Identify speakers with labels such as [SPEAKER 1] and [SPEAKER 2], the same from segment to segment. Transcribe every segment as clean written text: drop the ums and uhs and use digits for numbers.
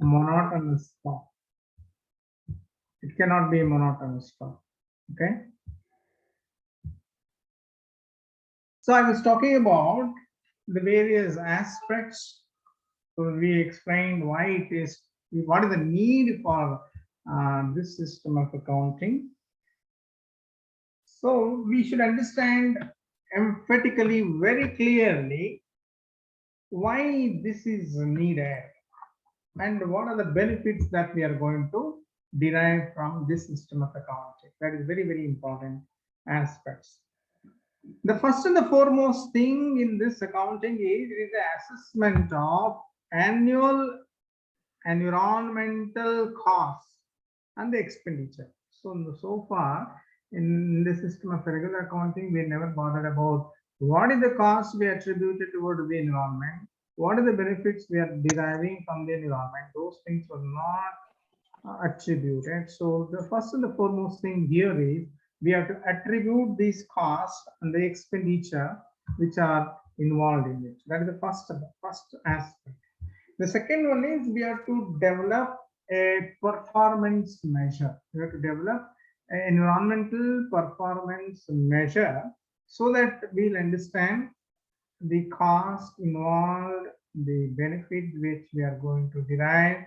[SPEAKER 1] monotonous talk. It cannot be a monotonous talk. Okay. So I was talking about the various aspects. So we explained why it is, what is the need for this system of accounting. So we should understand emphatically, very clearly, why this is needed and what are the benefits that we are going to derive from this system of accounting. That is very, very important aspects. The first and the foremost thing in this accounting is the assessment of annual environmental costs and the expenditure. So far in the system of regular accounting, we never bothered about what is the cost we attributed toward the environment, what are the benefits we are deriving from the environment. Those things were not attributed. So the first and the foremost thing here is we have to attribute these costs and the expenditure which are involved in it. That is the first aspect. The second one is we have to develop a performance measure. We have to develop an environmental performance measure so that we'll understand the cost involved, the benefit which we are going to derive,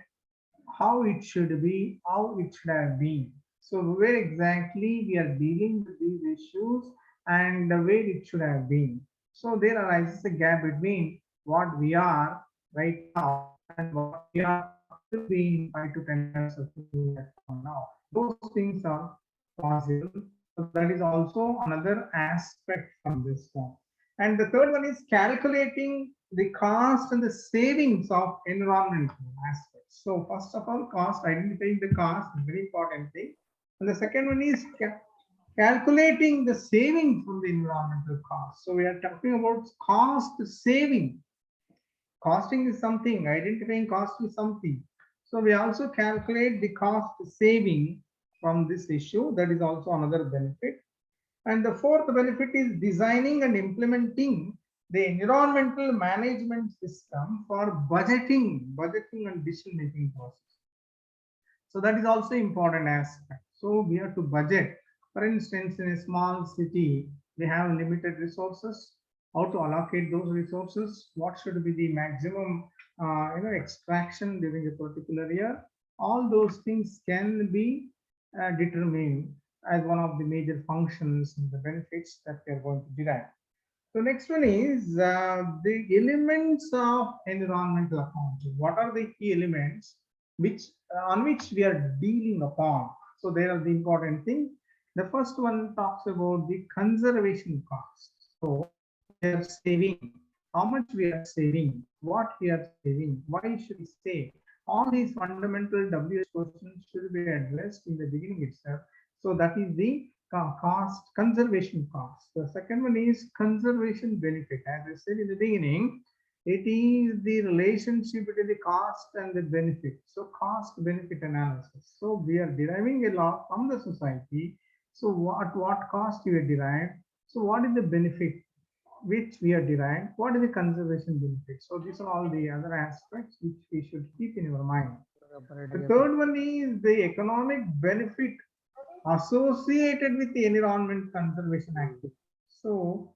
[SPEAKER 1] how it should be, how it should have been. So where exactly we are dealing with these issues and the way it should have been. So there arises a gap between what we are right now and what we are to be in 5 to 10 years from now. Those things are possible. So that is also another aspect from this one. And the third one is calculating the cost and the savings of environmental aspects. So first of all, cost, identifying the cost is very important thing. And the second one is calculating the saving from the environmental cost. So we are talking about cost saving. Costing is something, identifying cost is something. So we also calculate the cost saving from this issue. That is also another benefit. And the fourth benefit is designing and implementing the environmental management system for budgeting and decision making process. So that is also important aspect. So we have to budget. For instance, in a small city, we have limited resources. How to allocate those resources? What should be the maximum, extraction during a particular year? All those things can be determined as one of the major functions and the benefits that we are going to derive. So next one is the elements of environmental accounting. What are the key elements which on which we are dealing upon? So there are the important things. The first one talks about the conservation cost. So we are saving, how much we are saving, what we are saving, why should we save? All these fundamental WH questions should be addressed in the beginning itself. So that is the cost, conservation cost. The second one is conservation benefit. As I said in the beginning, it is the relationship between the cost and the benefit. So cost benefit analysis. So we are deriving a lot from the society. So what cost you are derived? So what is the benefit which we are derived? What is the conservation benefit? So these are all the other aspects which we should keep in our mind. The third one is the economic benefit associated with the environment conservation activity. So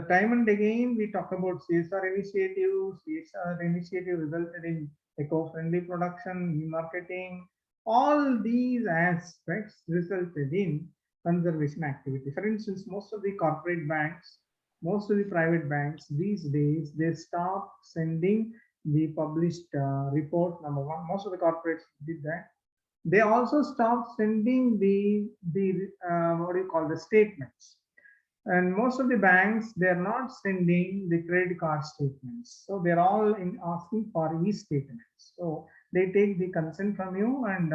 [SPEAKER 1] time and again we talk about CSR initiatives. CSR initiative resulted in eco-friendly production, marketing. All these aspects resulted in conservation activity. For instance, most of the corporate banks, most of the private banks these days, they stop sending the published report. Number one, most of the corporates did that. They also stopped sending the what do you call, the statements. And most of the banks, they're not sending the credit card statements. So they're all asking for e-statements. So they take the consent from you, and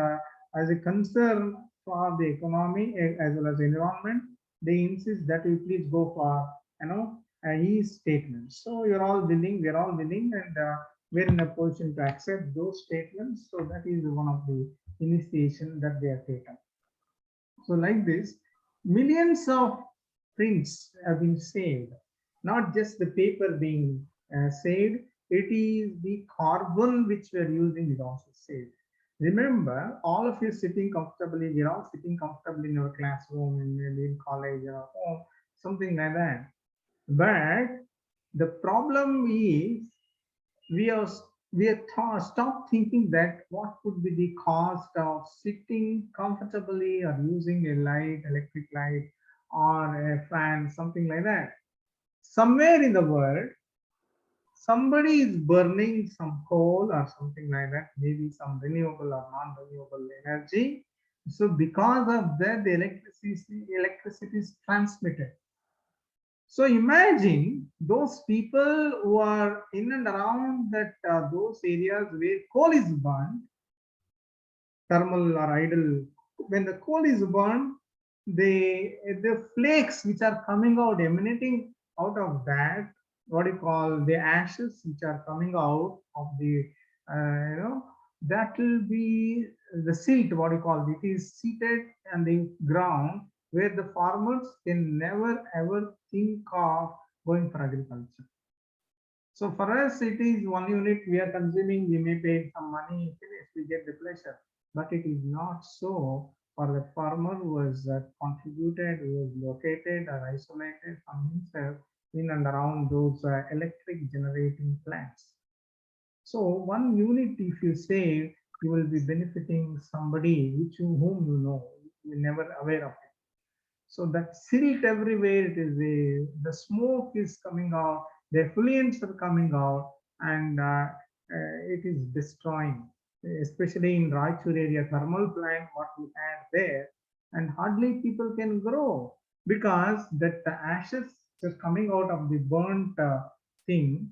[SPEAKER 1] as a concern for the economy as well as the environment, they insist that you please go for e-statements. So you're all willing, we're all willing, and we're in a position to accept those statements. So that is one of the initiation that they are taken. So like this, millions of prints have been saved, not just the paper being saved, it is the carbon which we are using is also saved. Remember, all of you sitting comfortably, we are all sitting comfortably in our classroom, in maybe in college or home, something like that. But the problem is we are stop thinking that what would be the cost of sitting comfortably or using a light, electric light, or a fan, something like that. Somewhere in the world, somebody is burning some coal or something like that, maybe some renewable or non-renewable energy. So because of that, the electricity is transmitted. So imagine those people who are in and around that those areas where coal is burned, thermal or idle. When the coal is burned, the flakes which are coming out, emanating out of that, what you call the ashes which are coming out of the, that will be the silt, what you call it is seated on the ground where the farmers can never ever think of going for agriculture. So for us, it is one unit we are consuming. We may pay some money, finish, we get the pleasure. But it is not so for the farmer who has contributed, who is located or isolated from himself in and around those electric generating plants. So one unit, if you save, you will be benefiting somebody whom you know, you're never aware of it. So that silt everywhere, it is the smoke is coming out, the effluents are coming out, and it is destroying, especially in Raichur area thermal plant, what we had there, and hardly people can grow because that the ashes is coming out of the burnt thing,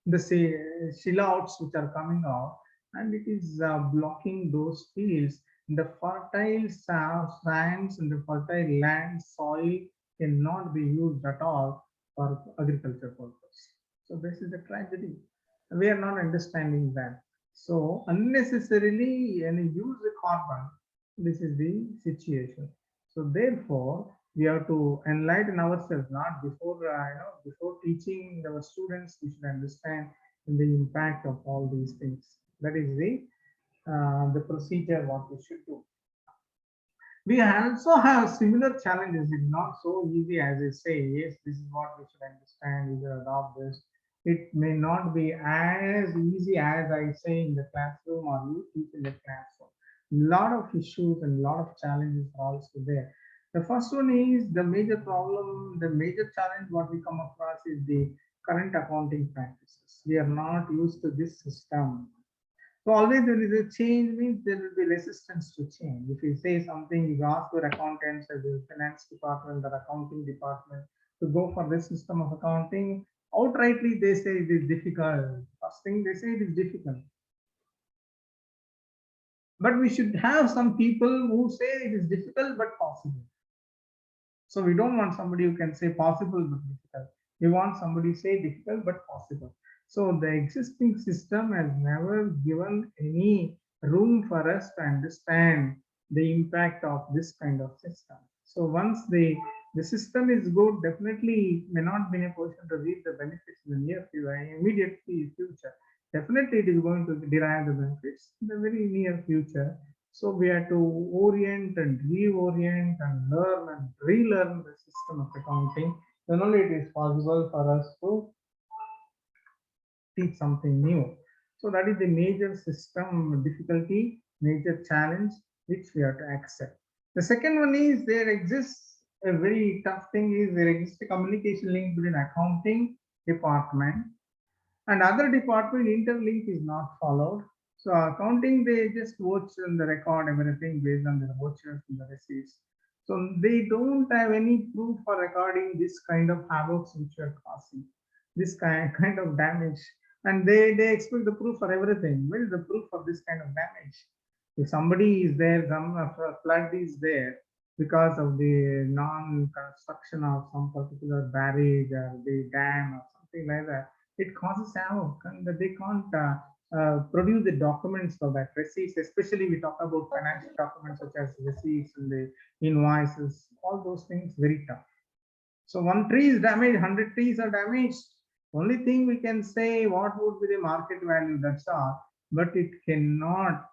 [SPEAKER 1] the silhouettes which are coming out, and it is blocking those fields. The fertile sands and the fertile land soil cannot be used at all for agriculture purpose. So this is a tragedy. We are not understanding that. So unnecessarily and use the carbon. This is the situation. So therefore, we have to enlighten ourselves, not before before teaching our students. We should understand the impact of all these things. That is the procedure what we should do. We also have similar challenges. It's not so easy as I say. Yes, this is what we should understand. We should adopt this. It may not be as easy as I say in the classroom or you teach in the classroom. Lot of issues and lot of challenges are also there. The first one is the major problem, the major challenge what we come across is the current accounting practices. We are not used to this system. So always there is a change means there will be resistance to change. If you say something, you ask your accountants or the finance department or accounting department to go for this system of accounting, outrightly they say it is difficult. First thing they say it is difficult. But we should have some people who say it is difficult but possible. So we don't want somebody who can say possible but difficult. We want somebody say difficult but possible. So the existing system has never given any room for us to understand the impact of this kind of system. So once the system is good, definitely may not be in a position to reap the benefits in the near future, immediate future. Definitely it is going to derive the benefits in the very near future. So we have to orient and reorient and learn and relearn the system of accounting. Then only it is possible for us to teach something new. So that is the major system difficulty, major challenge which we have to accept. The second one is there exists a very tough thing is there exists a communication link between accounting department and other department. Interlink is not followed. So accounting, they just watch and the record everything based on the vouchers and the receipts. So they don't have any proof for recording this kind of havocs which are causing this kind of damage. And they expect the proof for everything. Where is the proof for this kind of damage? If somebody is there, some flood is there because of the non-construction of some particular barrage or the dam or something like that, it causes havoc and they can't produce the documents for that receipts. Especially we talk about financial documents such as receipts and the invoices, all those things very tough. So one tree is damaged, 100 trees are damaged. Only thing we can say what would be the market value, that's all, but it cannot,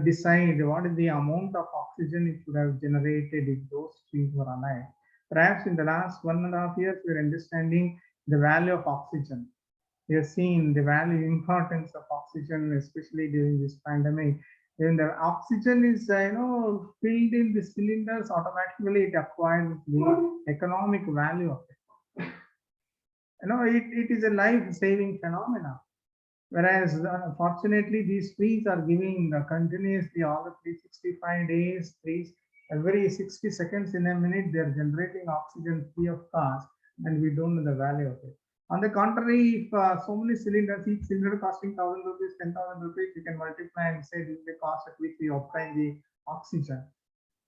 [SPEAKER 1] decide what is the amount of oxygen it would have generated if those trees were alive. Perhaps in the last 1.5 years, we're understanding the value of oxygen. We have seen the value importance of oxygen, especially during this pandemic. When the oxygen is filled in the cylinders, automatically it acquires the economic value of it. It is a life-saving phenomena. Whereas, unfortunately, these trees are giving continuously all the 365 days, trees, every 60 seconds in a minute, they are generating oxygen free of cost, and we don't know the value of it. On the contrary, if so many cylinders, each cylinder costing 1,000 rupees, 10,000 rupees, you can multiply and say this is the cost at which we obtain the oxygen.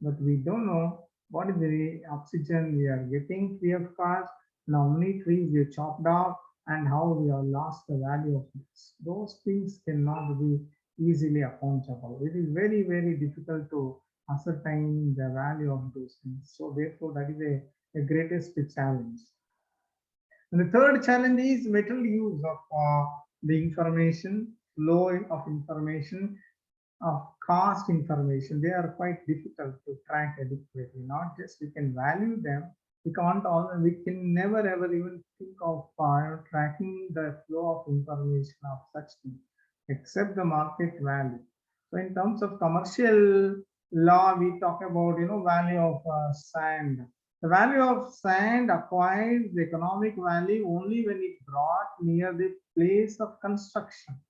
[SPEAKER 1] But we don't know what is the oxygen we are getting free of cost, and how many trees we chopped off, and how we have lost the value of this. Those things cannot be easily accountable. It is very, very difficult to ascertain the value of those things. So therefore, that is a greatest challenge. And the third challenge is better use of the information, flow of information, of cost information. They are quite difficult to track adequately. Not just we can value them, we can't all, we can never ever even think of tracking the flow of information of such things except the market value. So in terms of commercial law, we talk about value of sand. The value of sand acquires the economic value only when it brought near the place of construction.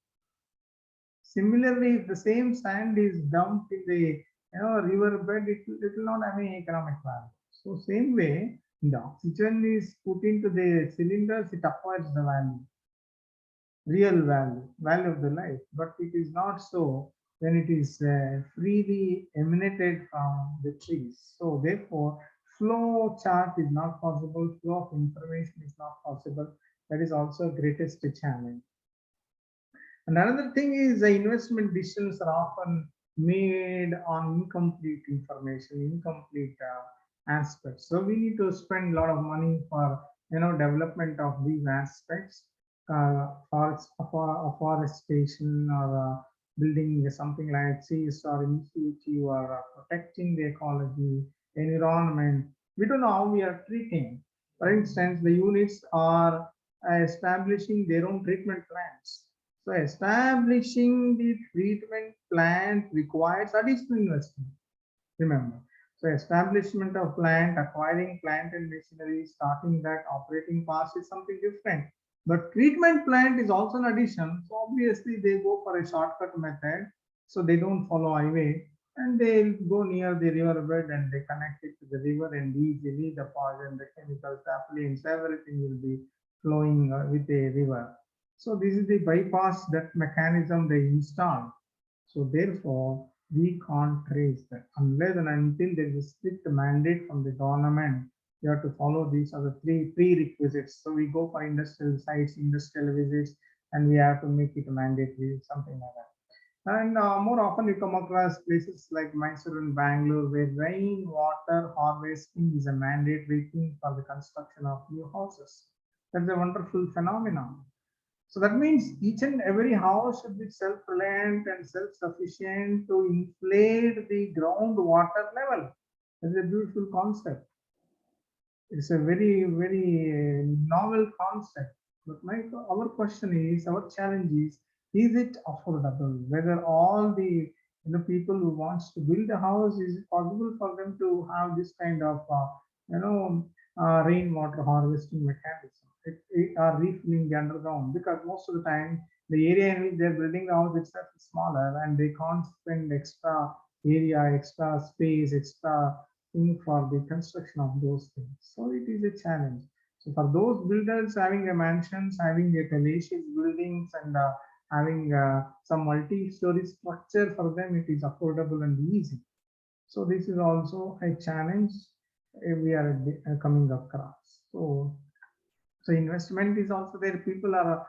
[SPEAKER 1] Similarly, if the same sand is dumped in the river bed, it will not have any economic value. So same way, the oxygen is put into the cylinders, it acquires the value, real value, value of the life. But it is not so when it is freely emanated from the trees. So therefore, flow chart is not possible, flow of information is not possible. That is also greatest challenge. And another thing is the investment decisions are often made on incomplete information, incomplete aspects. So we need to spend a lot of money for development of these aspects, afforestation or building something like trees or initiative or protecting the ecology, environment. We don't know how we are treating. For instance, the units are establishing their own treatment plants. So establishing the treatment plant requires additional investment. Remember, so establishment of plant, acquiring plant and machinery, starting that operating cost is something different. But treatment plant is also an addition. So obviously they go for a shortcut method. So they don't follow highway and they go near the riverbed and they connect it to the river, and easily the poison, the chemicals, effluents, everything will be flowing with the river. So this is the bypass that mechanism they install. So therefore, we can't trace that unless and until there is a strict mandate from the government. You have to follow these other three prerequisites. So we go for industrial sites, industrial visits, and we have to make it mandatory, something like that. And more often you come across places like Mysore and Bangalore where rainwater harvesting is a mandatory thing for the construction of new houses. That's a wonderful phenomenon. So that means each and every house should be self-reliant and self-sufficient to inflate the groundwater level. That's a beautiful concept. It's a very, very novel concept. But our question is, our challenge is it affordable? Whether all the people who wants to build a house, is it possible for them to have this kind of rainwater harvesting mechanism? It are refilling the underground, because most of the time the area in which they're building the house itself is smaller and they can't spend extra area, extra space, extra thing for the construction of those things. So it is a challenge. So for those builders having a mansions, having a fallacious buildings, and having some multi-story structure, for them it is affordable and easy. So this is also a challenge we are coming across. So investment is also there. People are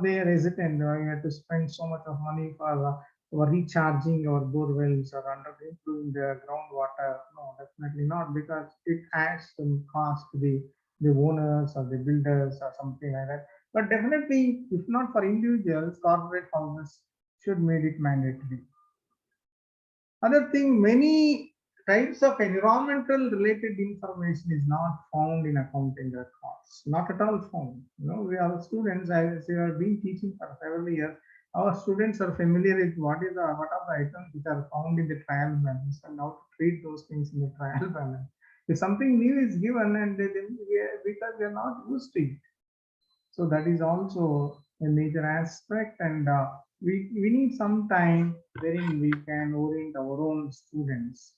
[SPEAKER 1] they are hesitant. You have to spend so much of money for recharging our bore wells or under improving the groundwater. No, definitely not, because it adds some cost to the the owners or the builders or something like that. But definitely, if not for individuals, corporate houses should make it mandatory. Other thing, many types of environmental related information is not found in accounting records. Not at all found. We are students, as we have been teaching for several years. Our students are familiar with what are the items which are found in the trial balance and how to treat those things in the trial balance. If something new is given and because we are not used to it, so that is also a major aspect, and we need some time wherein we can orient our own students.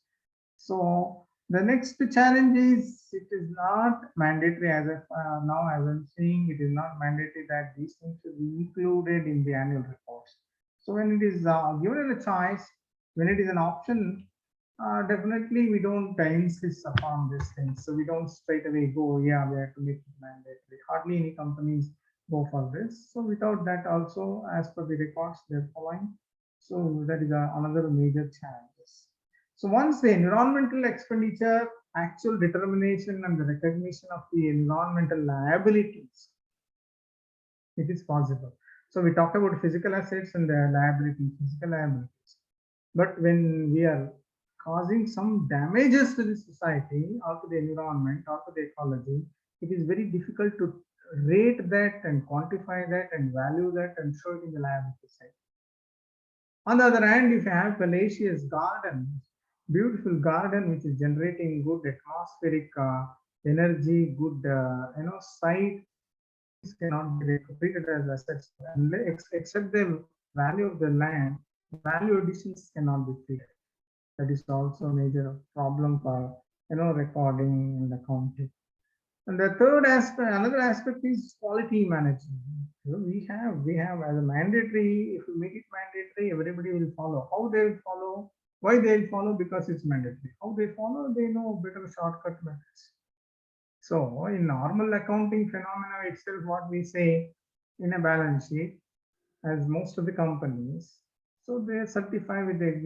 [SPEAKER 1] So the next challenge is it is not mandatory as of now, as I'm saying, it is not mandatory that these things should be included in the annual reports. So when it is given a choice, when it is an option, definitely we don't insist upon these things. So we don't straight away go, yeah, we have to make it mandatory. Hardly any companies go for this. So without that also, as per the records they're following. So that is another major challenges. So once the environmental expenditure, actual determination and the recognition of the environmental liabilities, it is possible. So we talked about physical assets and the physical liabilities. But when we are causing some damages to the society or to the environment or to the ecology, it is very difficult to rate that and quantify that and value that and show it in the liability side. On the other hand, if you have fallacious garden, beautiful garden which is generating good atmospheric energy, good site, cannot be treated as assets except the value of the land. Value additions cannot be treated. That is also a major problem for recording and accounting. And the third aspect, another aspect is quality management. We have as a mandatory. If we make it mandatory, everybody will follow. How they will follow? Why they will follow? Because it's mandatory. How they follow? They know better shortcut methods. So in normal accounting phenomena itself, what we say in a balance sheet, as most of the companies, so they certify with a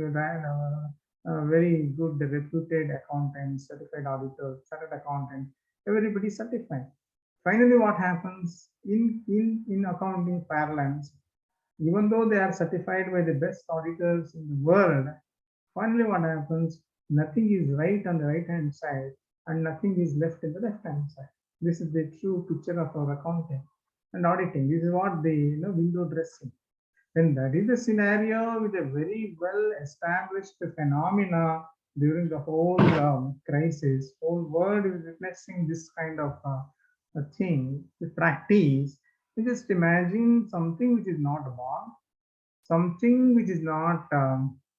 [SPEAKER 1] very good reputed accountant, certified auditor, chartered accountant, everybody certified. Finally, what happens in accounting parlance, even though they are certified by the best auditors in the world, finally what happens, nothing is right on the right hand side and nothing is left in the left hand side. This is the true picture of our accounting and auditing. This is what the window dressing. Then that is the scenario with a very well established phenomena during the whole crisis. Whole world is witnessing this kind of a thing, the practice. You just imagine something which is not wrong, something which is not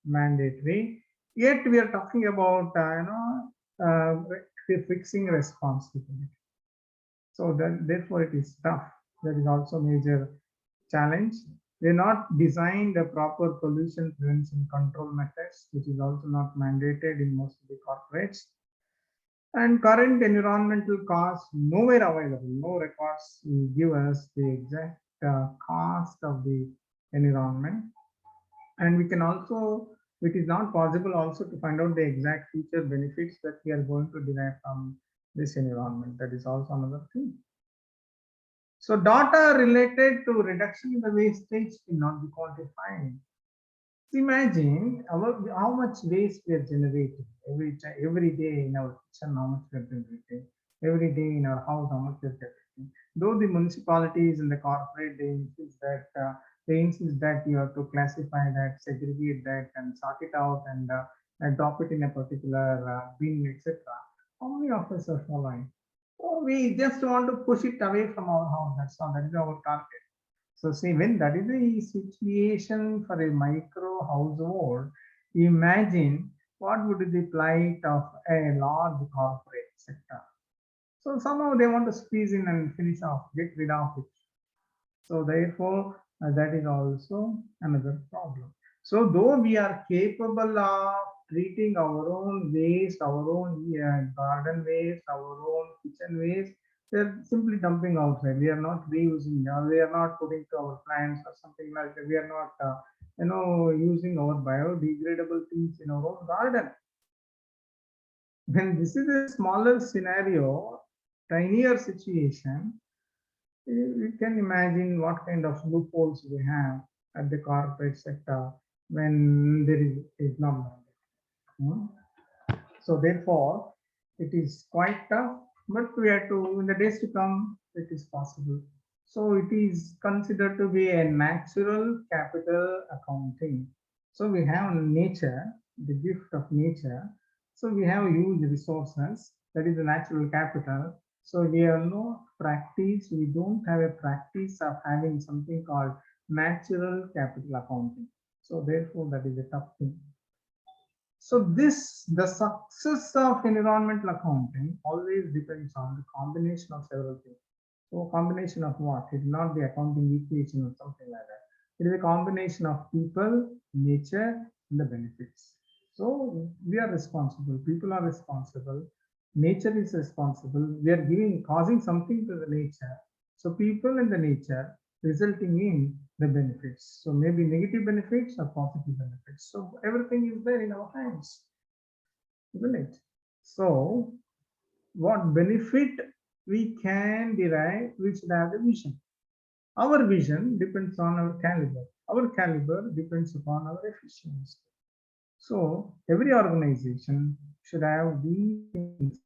[SPEAKER 1] mandatory. Yet we are talking about fixing responsibility. So that therefore it is tough. That is also major challenge. They're not designed a proper pollution prevention control methods, which is also not mandated in most of the corporates. And current environmental costs nowhere available. No records will give us the exact cost of the environment. And we can also, it is not possible also to find out the exact future benefits that we are going to derive from this environment. That is also another thing. So data related to reduction in the wastage cannot be quantified. Imagine how much waste we are generating every day in our kitchen, how much we are generating, every day in our house, how much we are generating. Though the municipalities and the corporate they insist that you have to classify that, segregate that, and sort it out and drop it in a particular bin, etc. How many of us are following? Oh, we just want to push it away from our house. That's all. That is our target. So see, when that is the situation for a micro household, imagine what would be the plight of a large corporate sector. So somehow they want to squeeze in and finish off, get rid of it. So therefore, that is also another problem. So though we are capable of treating our own waste, our own garden waste, our own kitchen waste, they're simply dumping outside. We are not reusing, we are not putting to our plants or something like that. We are not, using our biodegradable things in our own garden. When this is a smaller scenario, tinier situation, you can imagine what kind of loopholes we have at the corporate sector when there is not. Hmm? So therefore, it is quite tough, but we have to, in the days to come, it is possible. So it is considered to be a natural capital accounting. So we have nature, the gift of nature. So we have huge resources, that is the natural capital. So we have no practice, we don't have a practice of having something called natural capital accounting. So therefore, that is a tough thing. So the success of environmental accounting always depends on the combination of several things. So combination of what? It is not the accounting equation or something like that. It is a combination of people, nature, and the benefits. So we are responsible. People are responsible. Nature is responsible. We are causing something to the nature. So people and the nature resulting in the benefits. So maybe negative benefits or positive benefits. So everything is there in our hands, isn't it? So what benefit we can derive, we should have the vision. Our vision depends on our caliber. Our caliber depends upon our efficiency. So every organization should have these things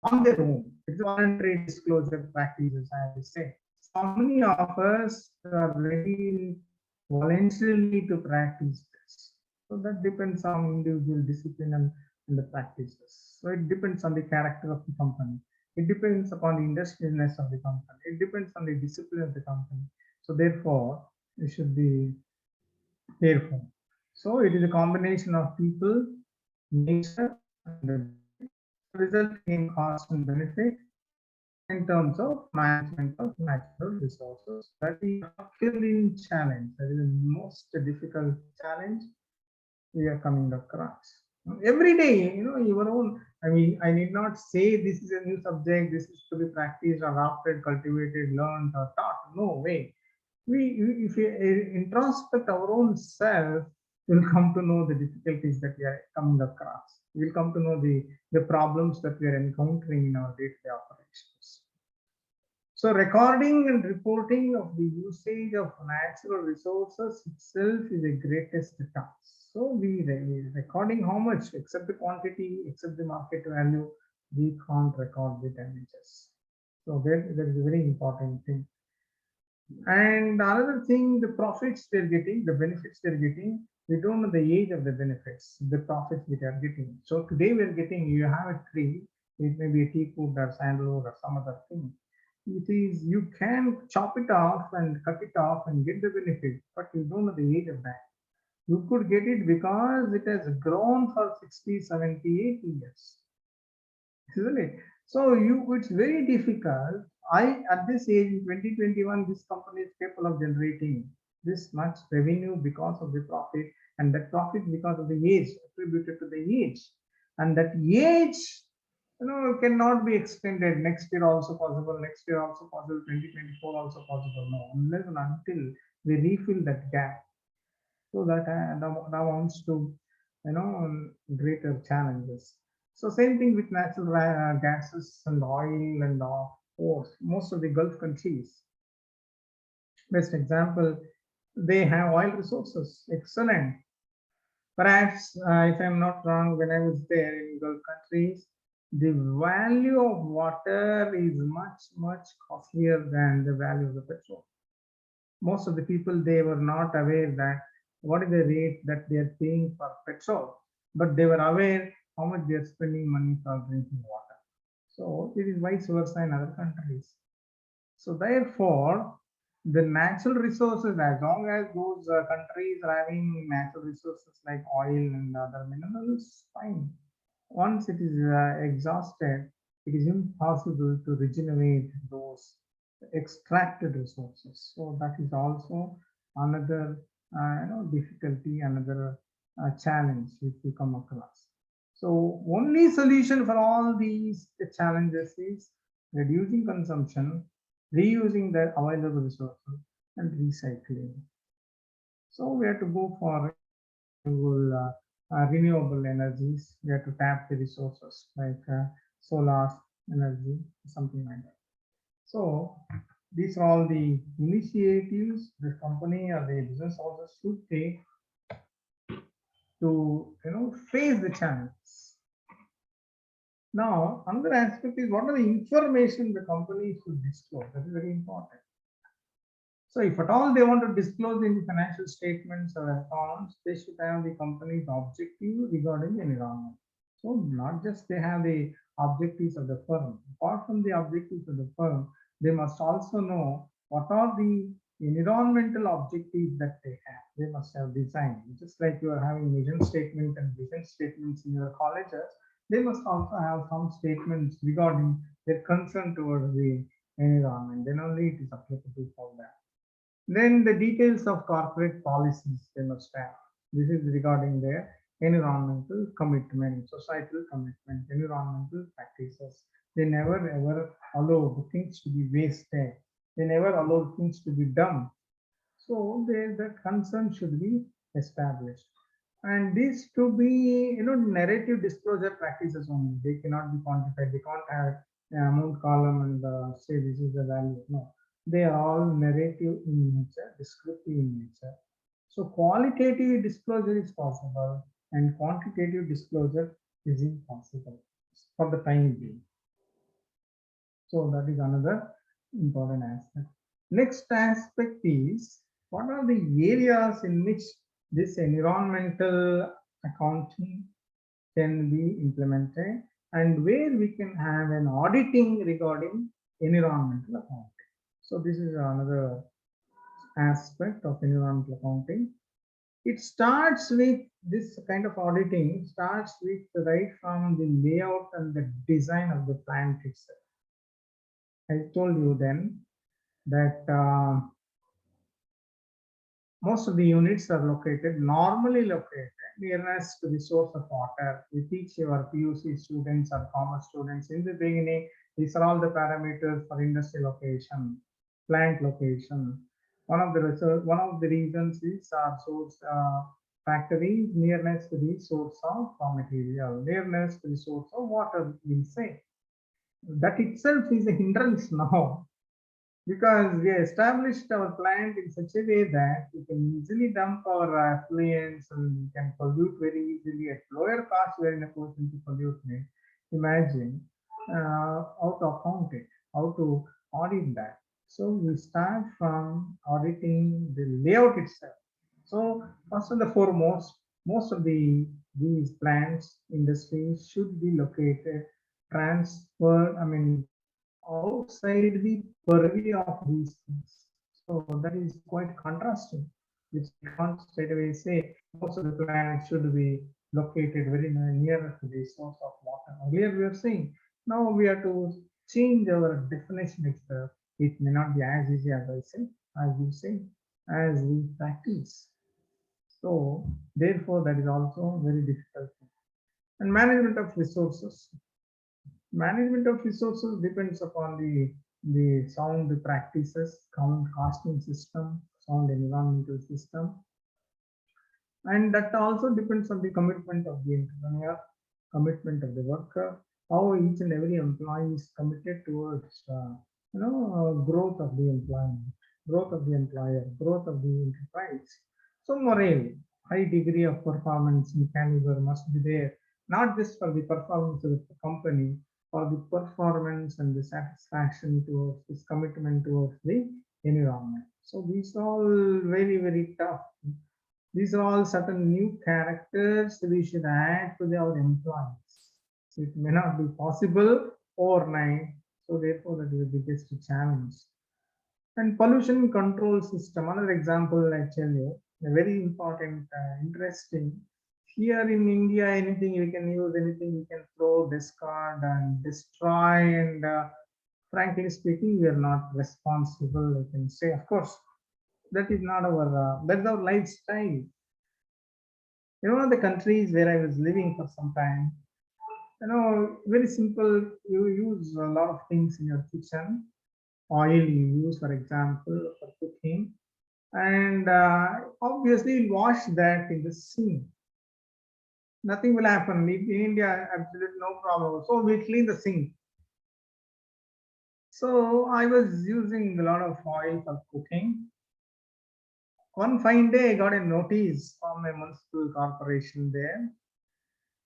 [SPEAKER 1] on their own. It's voluntary disclosure practices, as I say. So how many of us are ready voluntarily to practice this? So that depends on individual discipline and the practices. So it depends on the character of the company. It depends upon the industriousness of the company. It depends on the discipline of the company. So therefore, we should be careful. So it is a combination of people, nature, and the resulting in cost and benefit in terms of management of natural resources. That is a filling challenge. That is the most difficult challenge we are coming across. Every day, your own. I mean, I need not say this is a new subject, this is to be practiced or adopted, cultivated, learned, or taught. No way. If we introspect our own self, we'll come to know the difficulties that we are coming across. We'll come to know the problems that we are encountering in our day-to-day operations. So recording and reporting of the usage of natural resources itself is the greatest task. So we recording how much, except the quantity, except the market value, we can't record the damages. So that is a very important thing. And another thing, the profits they're getting, the benefits they're getting, we don't know the age of the benefits, the profits we are getting. So today we're getting, you have a tree, it may be a teakwood or sandalwood or some other thing. It is, you can chop it off and cut it off and get the benefit, but you don't know the age of that. You could get it because it has grown for 60, 70, 80 years, isn't it? So it's very difficult. At this age in 2021, this company is capable of generating this much revenue because of the profit, and that profit because of the age, attributed to the age, and that age, cannot be extended next year also possible, next year also possible, 2024 also possible. No, unless and until we refill that gap. So that amounts to, greater challenges. So same thing with natural gases and oil and ores. Most of the Gulf countries, best example, they have oil resources, excellent. Perhaps, if I'm not wrong, when I was there in Gulf countries, the value of water is much, much costlier than the value of the petrol. Most of the people, they were not aware that what is the rate that they are paying for petrol, but they were aware how much they are spending money for drinking water. So it is vice versa in other countries. So therefore, the natural resources, as long as those countries are having natural resources like oil and other minerals, fine. Once it is exhausted, it is impossible to regenerate those extracted resources. So that is also another difficulty, another challenge which we come across. So only solution for all these challenges is reducing consumption, reusing the available resources, and recycling. So we have to go for renewable energies. We have to tap the resources like solar, energy, something like that. So these are all the initiatives the company or the business also should take to face the challenge. Now another aspect is what are the information the company should disclose. That is very important. So if at all they want to disclose in the financial statements or accounts, they should have the company's objective regarding the environment. So not just they have the objectives of the firm. Apart from the objectives of the firm, they must also know what are the environmental objectives that they have. They must have designed. Just like you are having mission statement and vision statements in your colleges, they must also have some statements regarding their concern towards the environment. Then only it is applicable for that. Then the details of corporate policies they must have. This is regarding their environmental commitment, societal commitment, environmental practices. They never ever allow the things to be wasted. They never allow things to be dumped. So the concern should be established. And this to be, narrative disclosure practices only. They cannot be quantified. They can't have amount column and say this is the value. No, they are all narrative in nature, descriptive in nature. So qualitative disclosure is possible and quantitative disclosure is impossible for the time being. So that is another important aspect. Next aspect is what are the areas in which this environmental accounting can be implemented and where we can have an auditing regarding environmental accounting. So this is another aspect of environmental accounting. It starts with this kind of auditing starts with right from the layout and the design of the plant itself. I told you then that most of the units are normally located nearest to the source of water. We teach our PUC students or commerce students in the beginning, these are all the parameters for industry location, plant location. One of the reasons is our source factory nearness to the source of raw material, nearness to the source of water, we'll say. That itself is a hindrance now, because we established our plant in such a way that we can easily dump our effluents and we can pollute very easily at lower cost. We are in a position to pollute it. Imagine how to account it, how to audit that. So we start from auditing the layout itself. So first and the foremost, most of these plants industries should be located transferred, outside the purview of these things. So that is quite contrasting, which we can't straight away say most of the plants should be located very near to the source of water. Earlier we are saying, now we have to change our definition itself. It may not be as easy as I say, as you say, as we practice. So therefore that is also very difficult. And management of resources. Management of resources depends upon the sound practices, sound costing system, sound environmental system, and that also depends on the commitment of the entrepreneur, commitment of the worker, how each and every employee is committed towards growth of the employment, growth of the employer, growth of the enterprise. So morale, high degree of performance and caliber must be there, not just for the performance of the company, for the performance and the satisfaction towards this commitment towards the environment. So these are all very, very tough. These are all certain new characters we should add to our employees. It may not be possible overnight, so therefore that is the biggest challenge. And pollution control system, another example I tell you, a very important, interesting. Here in India, anything we can use, anything we can throw, discard and destroy, and frankly speaking, we are not responsible, I can say. Of course, that is not that's our lifestyle. The countries where I was living for some time, very simple, you use a lot of things in your kitchen. Oil you use, for example, for cooking, and obviously wash that in the sink. Nothing will happen. In India, absolutely no problem. So we clean the sink. So I was using a lot of oil for cooking. One fine day, I got a notice from a municipal corporation there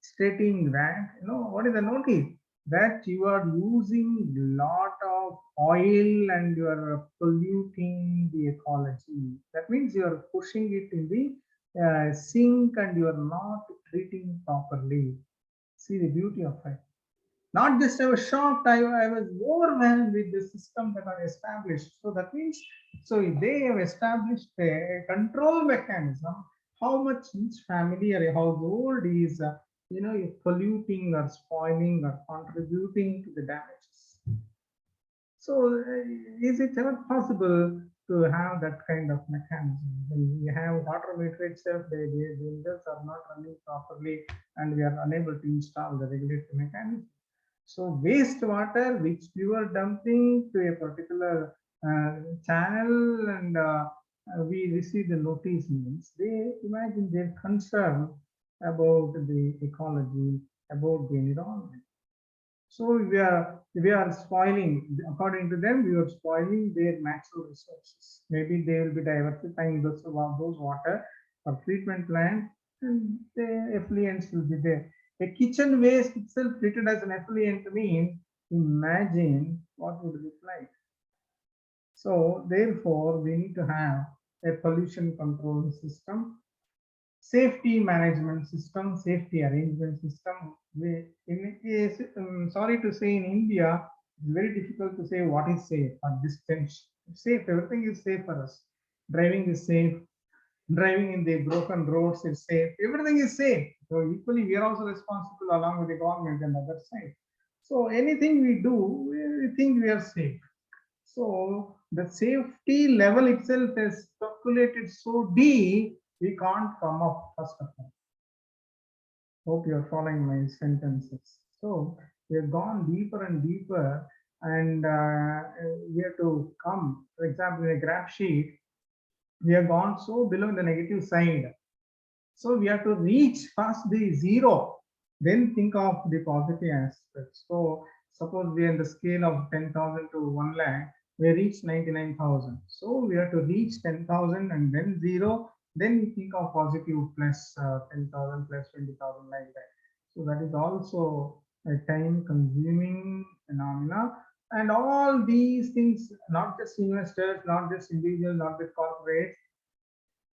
[SPEAKER 1] stating that, what is the notice? That you are using lot of oil and you are polluting the ecology. That means you are pushing it in the sink and you are not treating properly. See the beauty of it. Not just I was shocked, I was overwhelmed with the system that are established. So that means, so if they have established a control mechanism, how much each family or a household is, polluting or spoiling or contributing to the damages. So is it ever possible to have that kind of mechanism? When we have water meter itself, the engines are not running properly and we are unable to install the regulatory mechanism. So wastewater which you are dumping to a particular channel and we receive the notice means they imagine their concern about the ecology, about the environment. So we are spoiling, according to them, we are spoiling their natural resources. Maybe they will be diversifying those water for treatment plant and the effluents will be there. A kitchen waste itself treated as an effluent means imagine what would it look like. So therefore we need to have a pollution control system, safety management system, safety arrangement system. Sorry to say, in India, it's very difficult to say what is safe at this tension. Safe, everything is safe for us. Driving is safe. Driving in the broken roads is safe. Everything is safe. So equally, we are also responsible along with the government and other side. So anything we do, we think we are safe. So the safety level itself is calculated so deep, we can't come up first of all. Hope you are following my sentences. So we have gone deeper and deeper, and we have to come. For example, in a graph sheet, we have gone so below the negative side. So we have to reach first the zero, then think of the positive aspect. So suppose we are in the scale of 10,000 to 1 lakh, we reach 99,000. So we have to reach 10,000 and then zero, then we think of positive plus 10,000 plus 20,000 like that. So that is also a time consuming phenomena. And all these things, not just investors, not just individuals, not just corporates,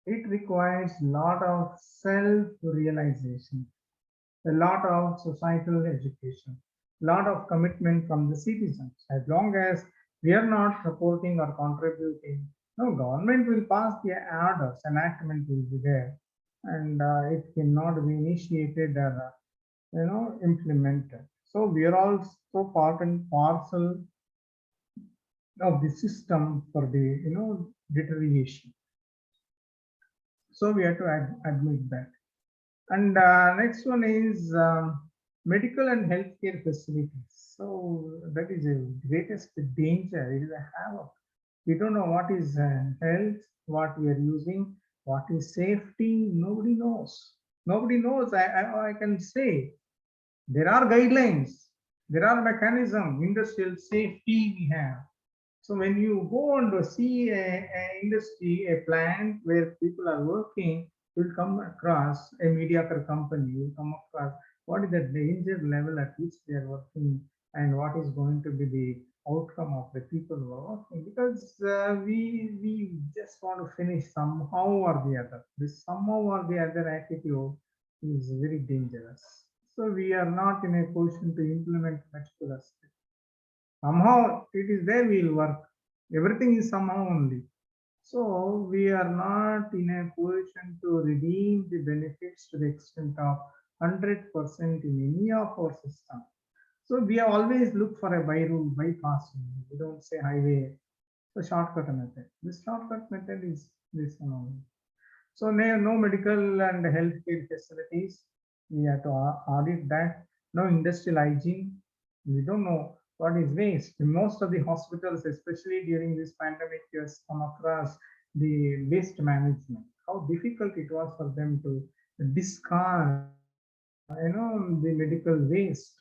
[SPEAKER 1] it requires a lot of self-realization, a lot of societal education, a lot of commitment from the citizens. As long as we are not supporting or contributing, no government will pass the orders, enactment will be there, and it cannot be initiated or implemented. So we are also part and parcel of the system for the deterioration. So we have to admit that. And next one is medical and healthcare facilities. So that is the greatest danger. It is a havoc. We don't know what is health, what we are using, what is safety. Nobody knows. Nobody knows. I can say there are guidelines, there are mechanisms, industrial safety we have. So when you go and see a industry, a plant where people are working, you'll come across a mediocre company. You'll come across what is the danger level at which they are working and what is going to be the outcome of the people who are working. Because we just want to finish somehow or the other. This somehow or the other attitude is very dangerous. So we are not in a position to implement meticulously. Somehow it is there, we'll work. Everything is somehow only. So we are not in a position to redeem the benefits to the extent of 100% in any of our system. So we always look for a by rule, bypass rule. We don't say highway, the shortcut method. This shortcut method is this one only. So no medical and healthcare facilities. We have to audit that. No industrial hygiene. We don't know what is waste. In most of the hospitals, especially during this pandemic, you have come across the waste management. How difficult it was for them to discard, the medical waste.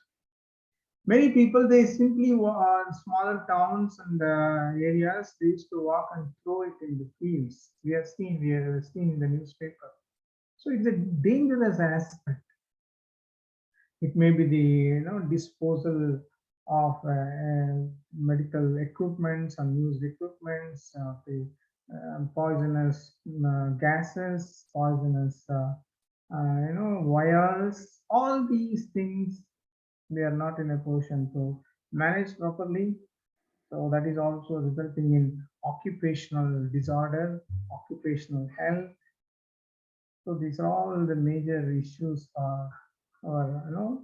[SPEAKER 1] Many people, they simply smaller towns and areas, they used to walk and throw it in the fields. We have seen in the newspaper. So it's a dangerous aspect. It may be the disposal of medical equipments, unused equipments, the poisonous gases, poisonous wires. All these things, they are not in a position to manage properly. So that is also resulting in occupational disorder, occupational health. So these are all the major issues or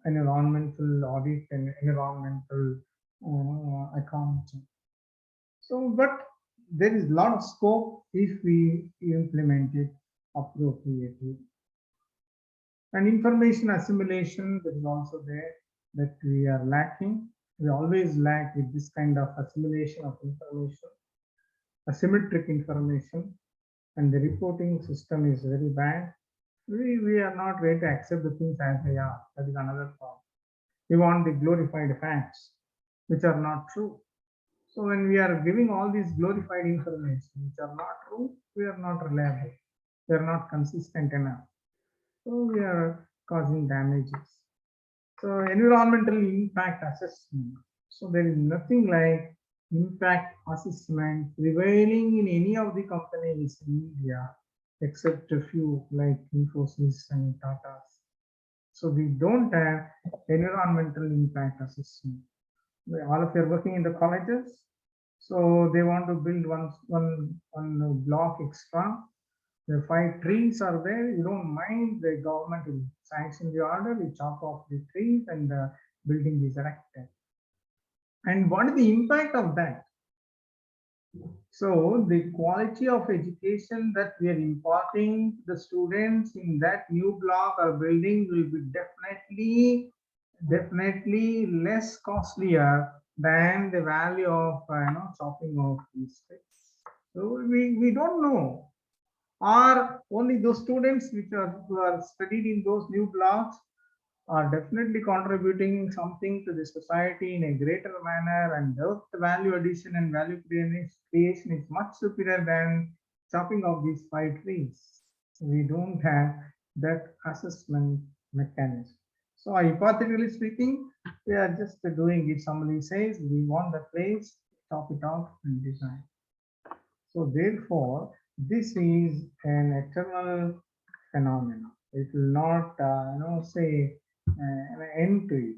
[SPEAKER 1] environmental audit and environmental accounting. So, but there is a lot of scope if we implement it appropriately. And information assimilation, that is also there, that we are lacking. We always lack with this kind of assimilation of information, asymmetric information, and the reporting system is very bad. We are not ready to accept the things as they are. That is another problem. We want the glorified facts, which are not true. So when we are giving all these glorified information, which are not true, we are not reliable. We are not consistent enough. So we are causing damages. So environmental impact assessment. So there is nothing like impact assessment prevailing in any of the companies in India, except a few like Infosys and Tata's. So we don't have environmental impact assessment. All of you are working in the colleges, so they want to build one block extra. The 5 trees are there. You don't mind, the government will sanction the order. We chop off the trees and the building is erected. And what is the impact of that? So the quality of education that we are imparting to the students in that new block or building will be definitely less costlier than the value of chopping off these trees. So we don't know. Or only those students who are studied in those new blocks are definitely contributing something to the society in a greater manner, and the value addition and value creation is much superior than chopping off these 5 trees. We don't have that assessment mechanism. So hypothetically speaking, we are just doing it. Somebody says we want the place, chop it off and design. So therefore, this is an eternal phenomenon. It will not, say an end to it.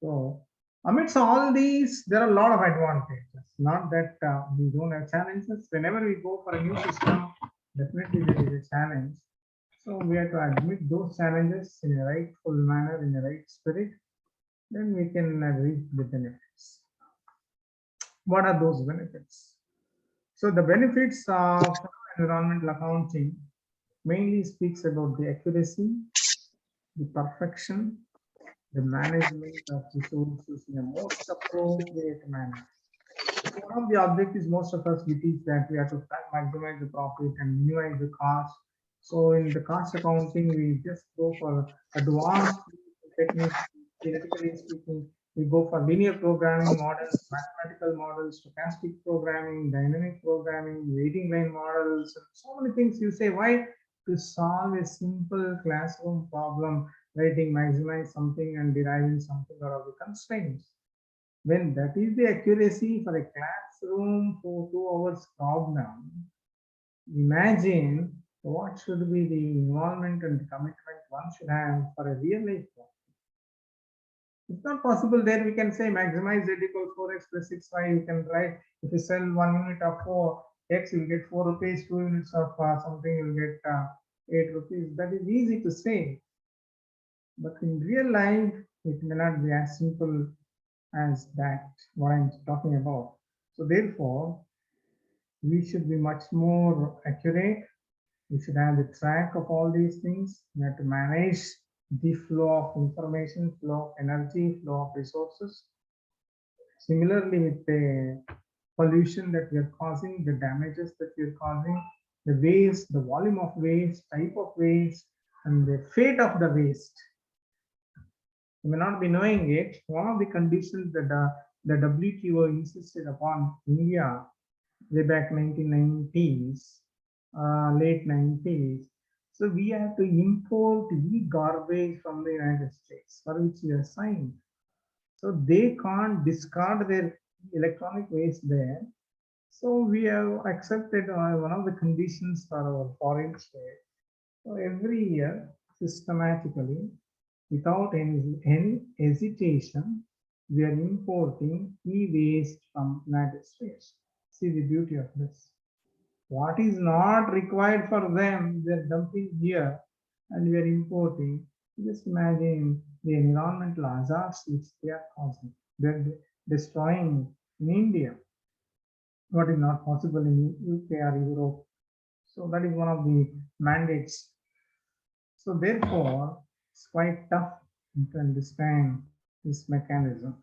[SPEAKER 1] So amidst all these, there are a lot of advantages. Not that we don't have challenges. Whenever we go for a new system, definitely there is a challenge. So we have to admit those challenges in a rightful manner, in a right spirit. Then we can reap the benefits. What are those benefits? So the benefits of environmental accounting mainly speaks about the accuracy, the perfection, the management of resources in a most appropriate manner. One of the objectives most of us we teach that we have to maximize the profit and minimize the cost. So in the cost accounting, we just go for advanced techniques. Theoretically speaking, we go for linear programming models, mathematical models, stochastic programming, dynamic programming, waiting line models, and so many things. You say, why? To solve a simple classroom problem, writing maximize something and deriving something out of the constraints. When that is the accuracy for a classroom for 2 hours problem, imagine what should be the involvement and the commitment one should have for a real life problem. It's not possible there. We can say maximize z equals 4x plus 6y. You can write, if you sell 1 unit of 4x, you'll get 4 rupees, 2 units of something, you'll get 8 rupees. That is easy to say. But in real life, it may not be as simple as that, what I'm talking about. So therefore, we should be much more accurate. We should have the track of all these things. We have to manage the flow of information, flow of energy, flow of resources. Similarly, with the pollution that we are causing, the damages that we are causing, the waste, the volume of waste, type of waste, and the fate of the waste. You may not be knowing it. One of the conditions that the WTO insisted upon India way back 1990s, late 90s. So we have to import e-garbage from the United States, for which we are signed. So they can't discard their electronic waste there. So we have accepted one of the conditions for our foreign trade. So every year, systematically, without any hesitation, we are importing e-waste from United States. See the beauty of this. What is not required for them, they are dumping here and we are importing. Just imagine the environmental hazards which they are causing. They are destroying in India what is not possible in UK or Europe. So that is one of the mandates. So therefore, it's quite tough to understand this mechanism.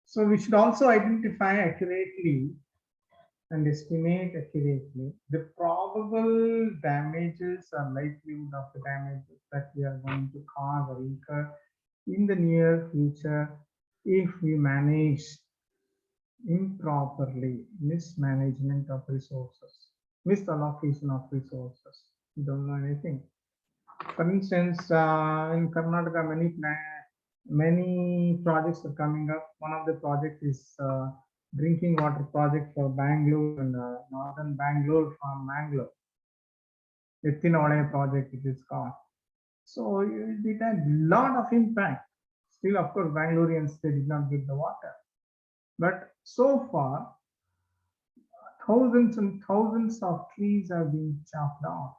[SPEAKER 1] So we should also identify accurately and estimate accurately the probable damages or likelihood of the damages that we are going to cause or incur in the near future if we manage improperly, mismanagement of resources, misallocation of resources. You don't know anything. For instance, in Karnataka, many projects are coming up. One of the projects is drinking water project for Bangalore and northern Bangalore from Mangalore. Ethinole project it is called. So it had a lot of impact. Still, of course, Bangaloreans they did not get the water. But so far, thousands and thousands of trees have been chopped down.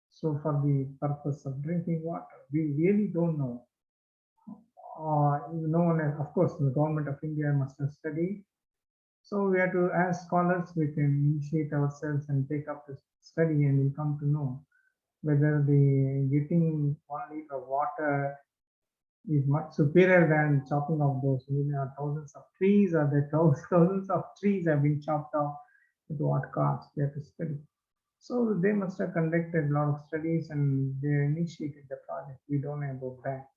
[SPEAKER 1] So for the purpose of drinking water, we really don't know. No one, of course, the government of India must have studied. So we have to, as scholars, we can initiate ourselves and take up this study, and we'll come to know whether the getting 1 liter of water is much superior than chopping of those thousands of trees, or the thousands of trees have been chopped off. At what cost? We have to study. So they must have conducted a lot of studies and they initiated the project. We don't know about that.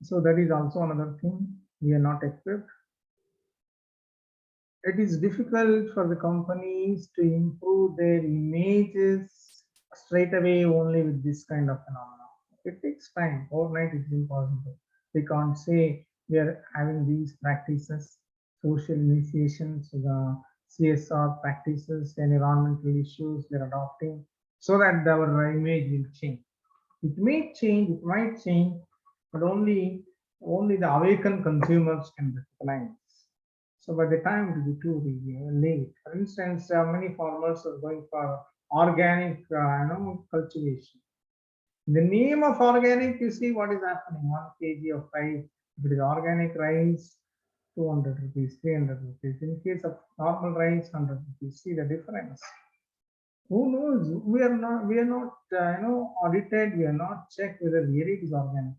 [SPEAKER 1] So that is also another thing. We are not equipped. It is difficult for the companies to improve their images straight away only with this kind of phenomena. It takes time. Overnight it's impossible. They can't say we are having these practices, social initiations, the CSR practices, environmental issues we are adopting so that our image will change. It may change, it might change, but only the awakened consumers can recognize. So by the time it will be too late. For instance, many farmers are going for organic cultivation. In the name of organic, you see what is happening. 1 kg of rice, if it is organic rice, 200 rupees, 300 rupees. In case of normal rice, 100 rupees. See the difference. Who knows? We are not audited. We are not checked whether really it is organic.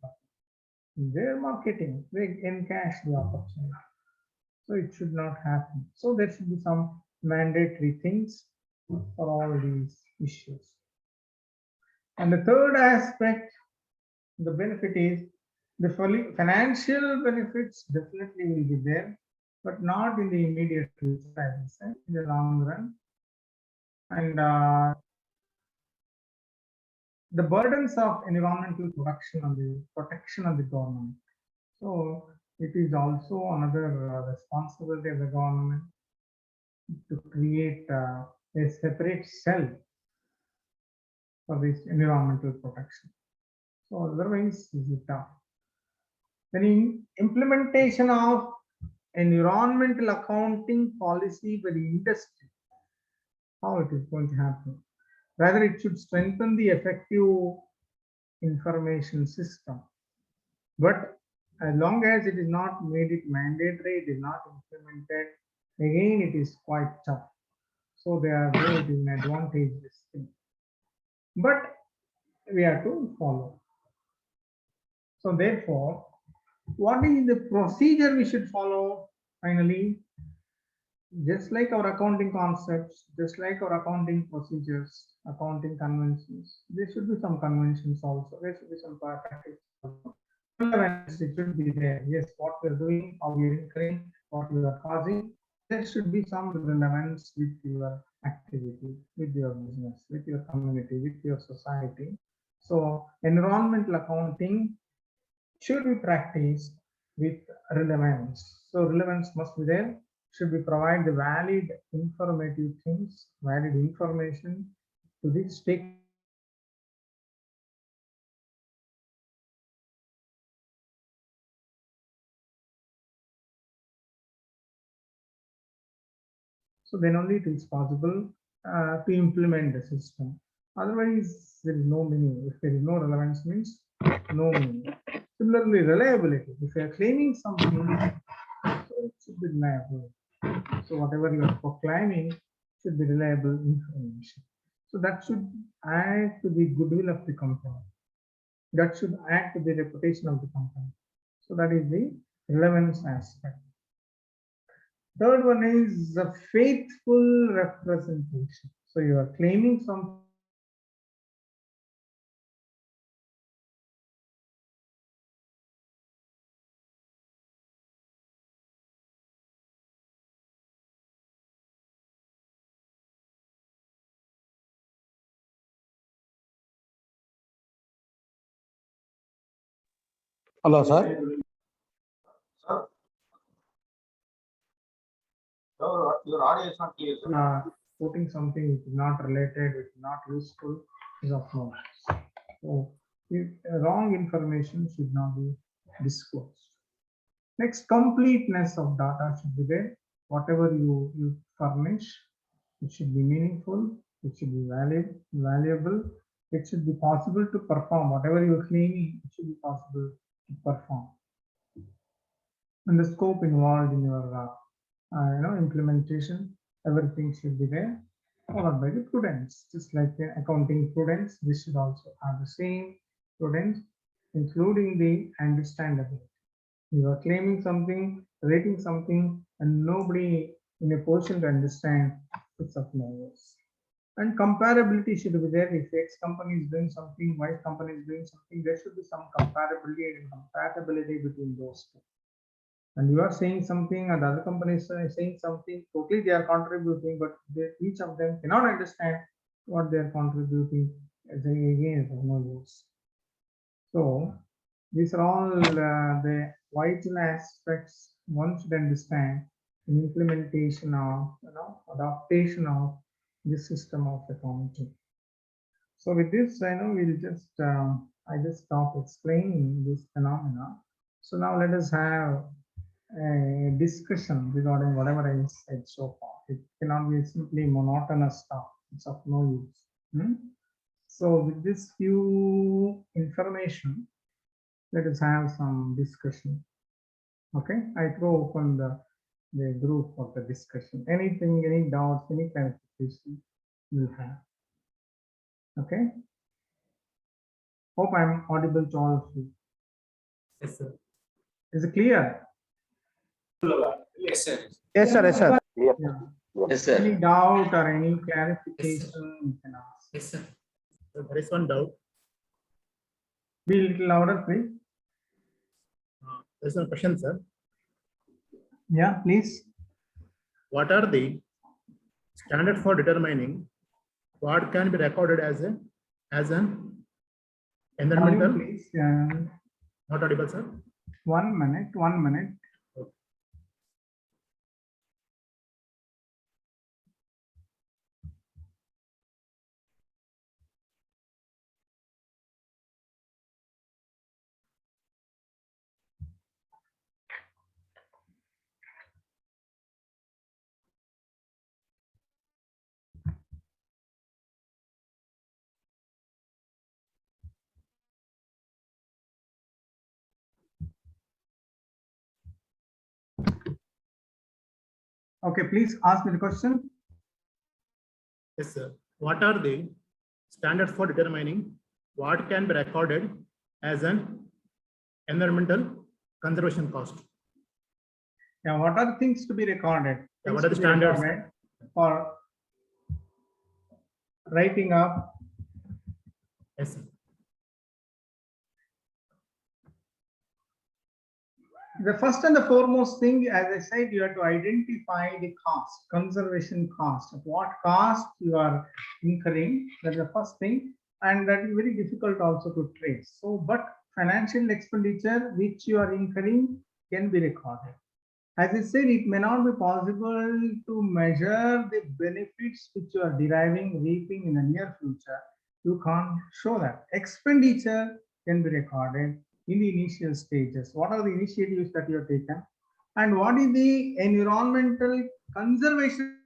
[SPEAKER 1] Their marketing, they encash the opportunity. So it should not happen. So there should be some mandatory things for all these issues. And the third aspect, the benefit is the financial benefits definitely will be there, but not in the immediate future, as I said, in the long run. And the burdens of environmental protection of the government. So it is also another responsibility of the government to create a separate cell for this environmental protection. So otherwise, this is tough. Then in implementation of environmental accounting policy by the industry, how it is going to happen? Rather, it should strengthen the effective information system. But as long as it is not made it mandatory, it is not implemented, again it is quite tough. So they are very disadvantageous thing. But we have to follow. So therefore, what is the procedure we should follow? Finally, just like our accounting concepts, just like our accounting procedures, accounting conventions, there should be some conventions also. There should be some practice also. Relevance, it should be there. Yes, what we are doing, how we are incurring, what we are causing. There should be some relevance with your activity, with your business, with your community, with your society. So environmental accounting should be practiced with relevance. So relevance must be there. Should we provide the valid informative things, valid information to the stakeholders in the organization. So then only it is possible to implement the system. Otherwise, there is no meaning. If there is no relevance, means no meaning. Similarly, reliability. If you are claiming something, so it should be reliable. So whatever you are proclaiming should be reliable information. So that should add to the goodwill of the company. That should add to the reputation of the company. So that is the relevance aspect. Third one is the faithful representation. So you are claiming something, you are claiming something, so you should be faithful to
[SPEAKER 2] Hello, sir. Your audio is not clear, sir.
[SPEAKER 1] quoting something which is not related, which is not useful, is of no use. So wrong information should not be disclosed. Next, completeness of data should be there. Whatever you furnish, it should be meaningful, it should be valuable, it should be possible to perform. Whatever you're claiming, it should be possible to perform. And the scope involved in your implementation, everything should be there, followed by the prudence. Just like the accounting prudence, this should also have the same prudence, including the understandability. You are claiming something, rating something, and nobody in a position to understand, it's of no use. And comparability should be there. If X company is doing something, Y company is doing something, there should be some comparability and compatibility between those two. And you are saying something and the other company is saying something, totally they are contributing, but each of them cannot understand what they are contributing. Again, no use. So these are all the vital aspects one should understand in implementation of, adaptation of this system of accounting. So with this, I know we'll just, I just stop explaining this phenomena. So now let us have a discussion regarding whatever I said so far. It cannot be simply monotonous stuff. It's of no use. So with this few information, let us have some discussion. Okay, I throw open the group for the discussion. Anything, any doubts, any clarification we'll have. Okay. Hope I'm audible to all of you.
[SPEAKER 3] Yes, sir.
[SPEAKER 1] Is it clear?
[SPEAKER 3] Yes, sir.
[SPEAKER 2] Yes, sir. Yes, sir.
[SPEAKER 1] Yeah.
[SPEAKER 3] Yes, sir.
[SPEAKER 1] Any doubt or any clarification you can ask.
[SPEAKER 3] Yes, sir.
[SPEAKER 4] There is one doubt.
[SPEAKER 1] Be a little louder, please.
[SPEAKER 4] There is one question, sir.
[SPEAKER 1] Yeah, please.
[SPEAKER 4] What are the standard for determining what can be recorded as an environmental?
[SPEAKER 1] Please,
[SPEAKER 4] Not audible, sir.
[SPEAKER 1] 1 minute, 1 minute. Okay, please ask me the question.
[SPEAKER 4] Yes, sir. What are the standards for determining what can be recorded as an environmental conservation cost?
[SPEAKER 1] Yeah, what are things to be recorded?
[SPEAKER 4] Yeah, what
[SPEAKER 1] things
[SPEAKER 4] are the
[SPEAKER 1] to be
[SPEAKER 4] standards?
[SPEAKER 1] recorded for writing up.
[SPEAKER 4] Yes, sir.
[SPEAKER 1] The first and the foremost thing, as I said, you have to identify the cost, conservation cost, at what cost you are incurring. That's the first thing, and that is very difficult also to trace. So, but financial expenditure which you are incurring can be recorded. As I said, it may not be possible to measure the benefits which you are deriving, reaping in the near future. You can't show that. Expenditure can be recorded in the initial stages. What are the initiatives that you have taken? And what is the environmental conservation?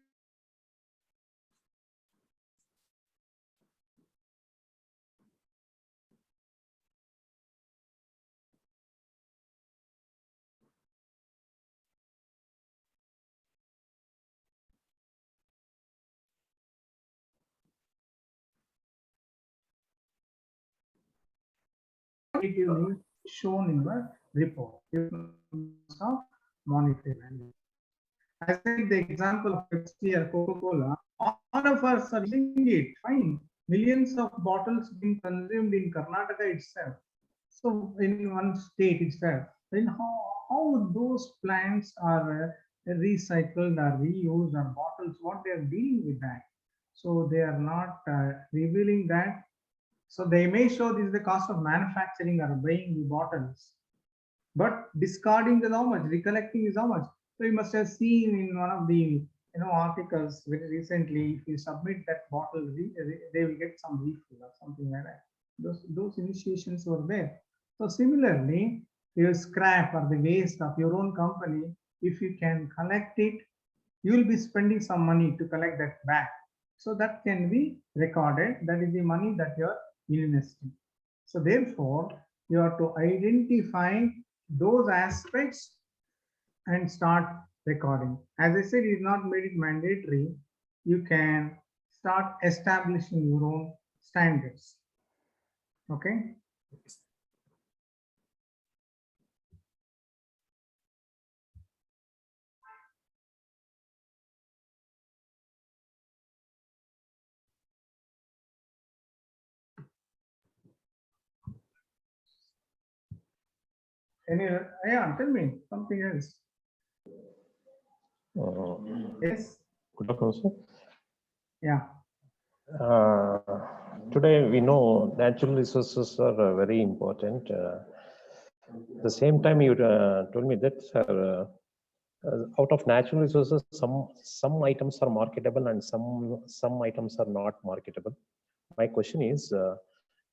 [SPEAKER 1] Shown in the report of monetary value. As I said, the example of Pepsi or Coca-Cola, all of us are using it. Fine, millions of bottles being consumed in Karnataka itself. So in one state itself, then how those plants are recycled or reused or bottles, what they are dealing with that. So they are not revealing that. So they may show this is the cost of manufacturing or buying the bottles, but discarding is how much, recollecting is how much. So you must have seen in one of the articles very recently, if you submit that bottle, they will get some refill or something like that. Those initiations were there. So similarly, your scrap or the waste of your own company, if you can collect it, you will be spending some money to collect that back. So that can be recorded. That is the money that you are investing. So therefore, you have to identify those aspects and start recording. As I said, it's not made it mandatory. You can start establishing your own standards. Okay. Anyway, yeah, tell me something else. Yes.
[SPEAKER 5] Good afternoon, sir.
[SPEAKER 1] Yeah.
[SPEAKER 5] Today we know natural resources are very important. At the same time, you told me that out of natural resources, some items are marketable and some items are not marketable. My question is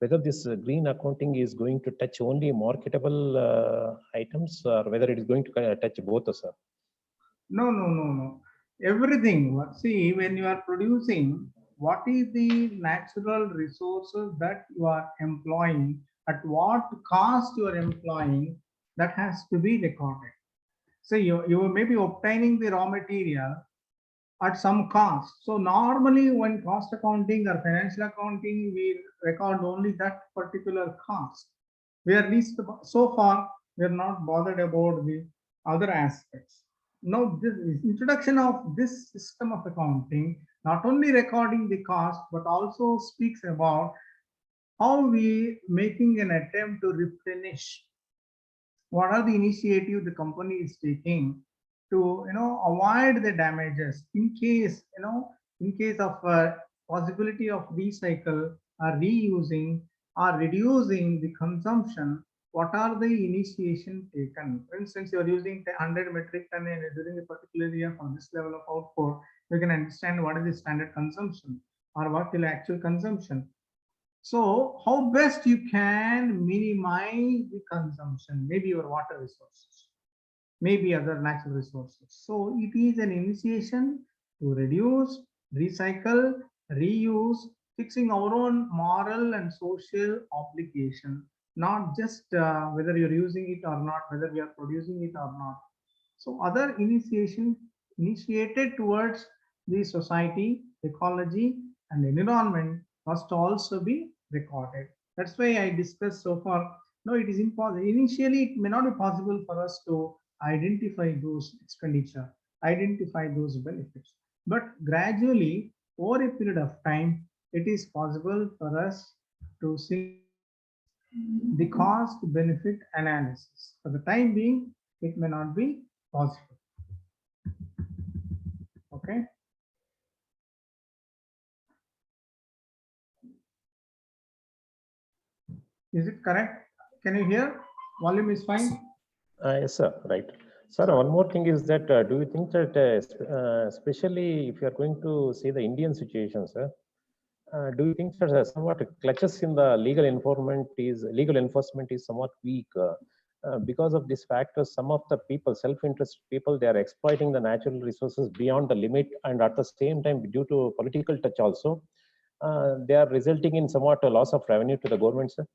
[SPEAKER 5] whether this green accounting is going to touch only marketable items or whether it is going to touch both, sir?
[SPEAKER 1] No. Everything. See, when you are producing, what is the natural resources that you are employing, at what cost you are employing, that has to be recorded. So you may be obtaining the raw material at some cost. So normally when cost accounting or financial accounting, we record only that particular cost. We are least, so far, we are not bothered about the other aspects. Now, this introduction of this system of accounting, not only recording the cost, but also speaks about how we making an attempt to replenish. What are the initiatives the company is taking to avoid the damages in case of possibility of recycle or reusing or reducing the consumption. What are the initiation taken? For instance, you are using 100 metric ton during a particular year for this level of output, you can understand what is the standard consumption or what is the actual consumption. So how best you can minimize the consumption, maybe your water resources, maybe other natural resources. So it is an initiation to reduce, recycle, reuse, fixing our own moral and social obligation, not just whether you're using it or not, whether we are producing it or not. So other initiation initiated towards the society, ecology, and environment must also be recorded. That's why I discussed so far. No, it is impossible. Initially, it may not be possible for us to identify those expenditure. identify those benefits. But gradually, over a period of time, it is possible for us to see the cost benefit analysis. For the time being, it may not be possible. Okay. Is it correct? Can you hear? Volume is fine.
[SPEAKER 5] Yes, sir. Right. Sir, one more thing is that do you think that especially if you are going to see the Indian situation, sir, do you think that somewhat clutches in the legal enforcement is somewhat weak because of this factor? Some of the people, self-interest people, they are exploiting the natural resources beyond the limit, and at the same time, due to political touch also, they are resulting in somewhat a loss of revenue to the government, sir.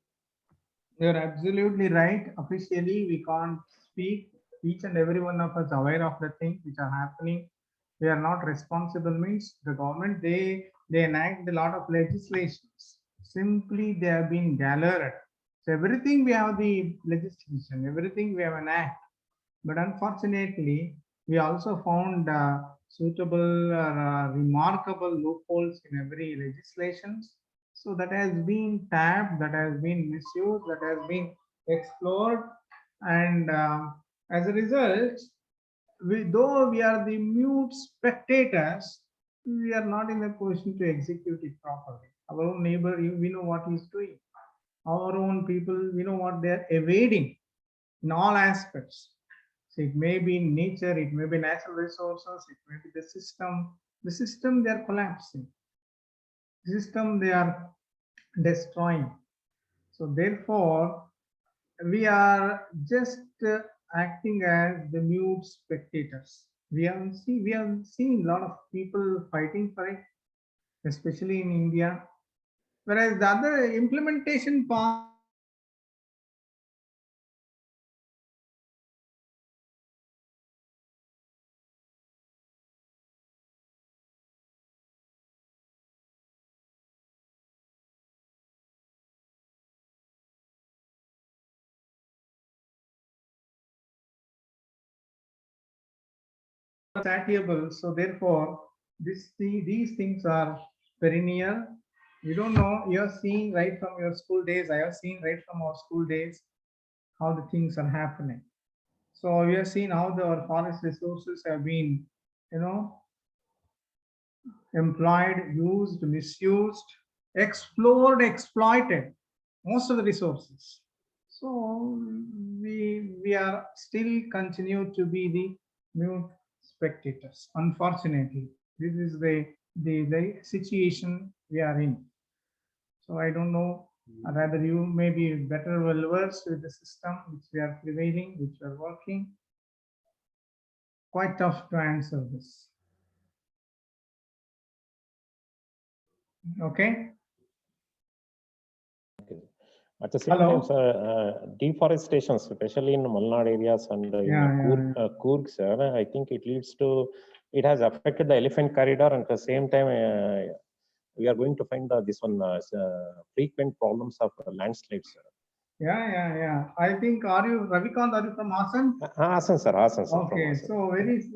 [SPEAKER 1] You're absolutely right. Officially, we can't speak. Each and every one of us aware of the things which are happening. We are not responsible means the government, they enact a lot of legislations. Simply they have been gathered. So everything we have the legislation, everything we have an act. But unfortunately, we also found suitable or remarkable loopholes in every legislations. So that has been tapped, that has been misused, that has been explored, and as a result, though we are the mute spectators, we are not in a position to execute it properly. Our own neighbor, we know what he's doing. Our own people, we know what they are evading in all aspects. So it may be nature, it may be natural resources, it may be the system. The system they are collapsing. The system they are destroying. So therefore, we are just acting as the mute spectators. We have seen a lot of people fighting for it, especially in India. Whereas the other implementation part, satiable. So therefore, these things are perennial. You don't know. You're seeing right from your school days. I have seen right from our school days how the things are happening. So we have seen how our forest resources have been, employed, used, misused, explored, exploited. Most of the resources. So we are still continue to be the mute spectators. Unfortunately, this is the situation we are in. So I don't know, rather you may be better well versed with the system which we are prevailing, which we are working. Quite tough to answer this. Okay.
[SPEAKER 5] At the same
[SPEAKER 1] Hello?
[SPEAKER 5] time, sir, deforestation, especially in Malnad areas and in Coorg, sir, I think it has affected the elephant corridor, and at the same time, we are going to find frequent problems of landslides, sir.
[SPEAKER 1] Yeah. I think, Ravikant, are you from Hassan?
[SPEAKER 5] Hassan, sir.
[SPEAKER 1] Okay, so very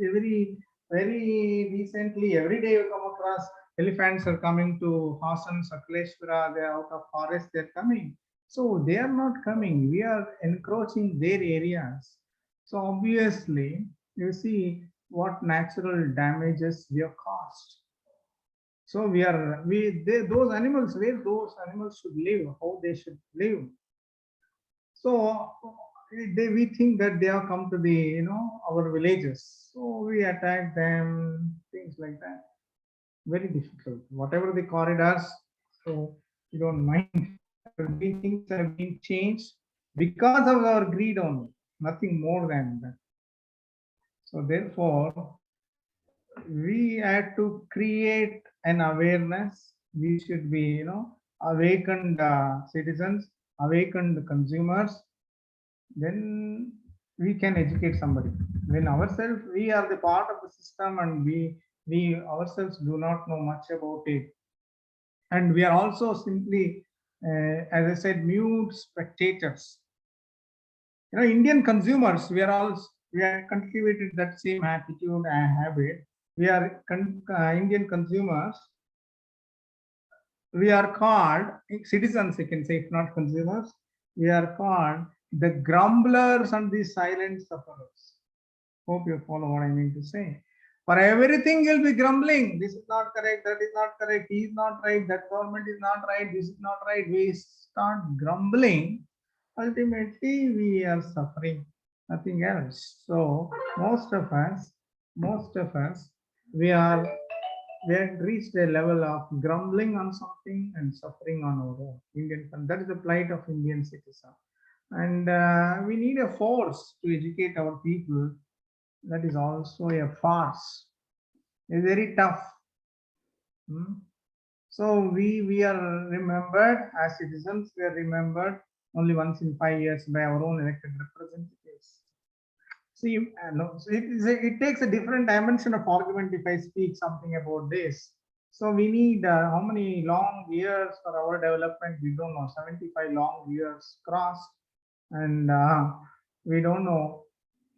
[SPEAKER 1] recently, every day you come across elephants are coming to Hassan, Sakleshwara, they are out of forest, they're coming. So they are not coming, we are encroaching their areas. So obviously, you see what natural damages we have caused. So those animals, where those animals should live, how they should live. So we think that they have come to the our villages, so we attack them, things like that. Very difficult. Whatever the corridors, so you don't mind. Things have been changed because of our greed only, nothing more than that. So therefore, we had to create an awareness. We should be awakened citizens, awakened consumers. Then we can educate somebody. When ourselves, we are the part of the system, and we ourselves do not know much about it, and we are also simply, as I said, mute spectators. Indian consumers, we are all We are cultivated that same attitude and habit. We are Indian consumers. We are called citizens, you can say, if not consumers. We are called the grumblers and the silent sufferers. Hope you follow what I mean to say. For everything, you'll be grumbling. This is not correct. That is not correct. He is not right. That government is not right. This is not right. We start grumbling. Ultimately, we are suffering. Nothing else. So most of us, we are we had reached a level of grumbling on something and suffering on our own. That is the plight of Indian citizen. And we need a force to educate our people. That is also a farce. It's very tough. So we are remembered as citizens. We are remembered only once in 5 years by our own elected representatives. See, so it takes a different dimension of argument if I speak something about this. So we need how many long years for our development? We don't know. 75 long years crossed, and we don't know.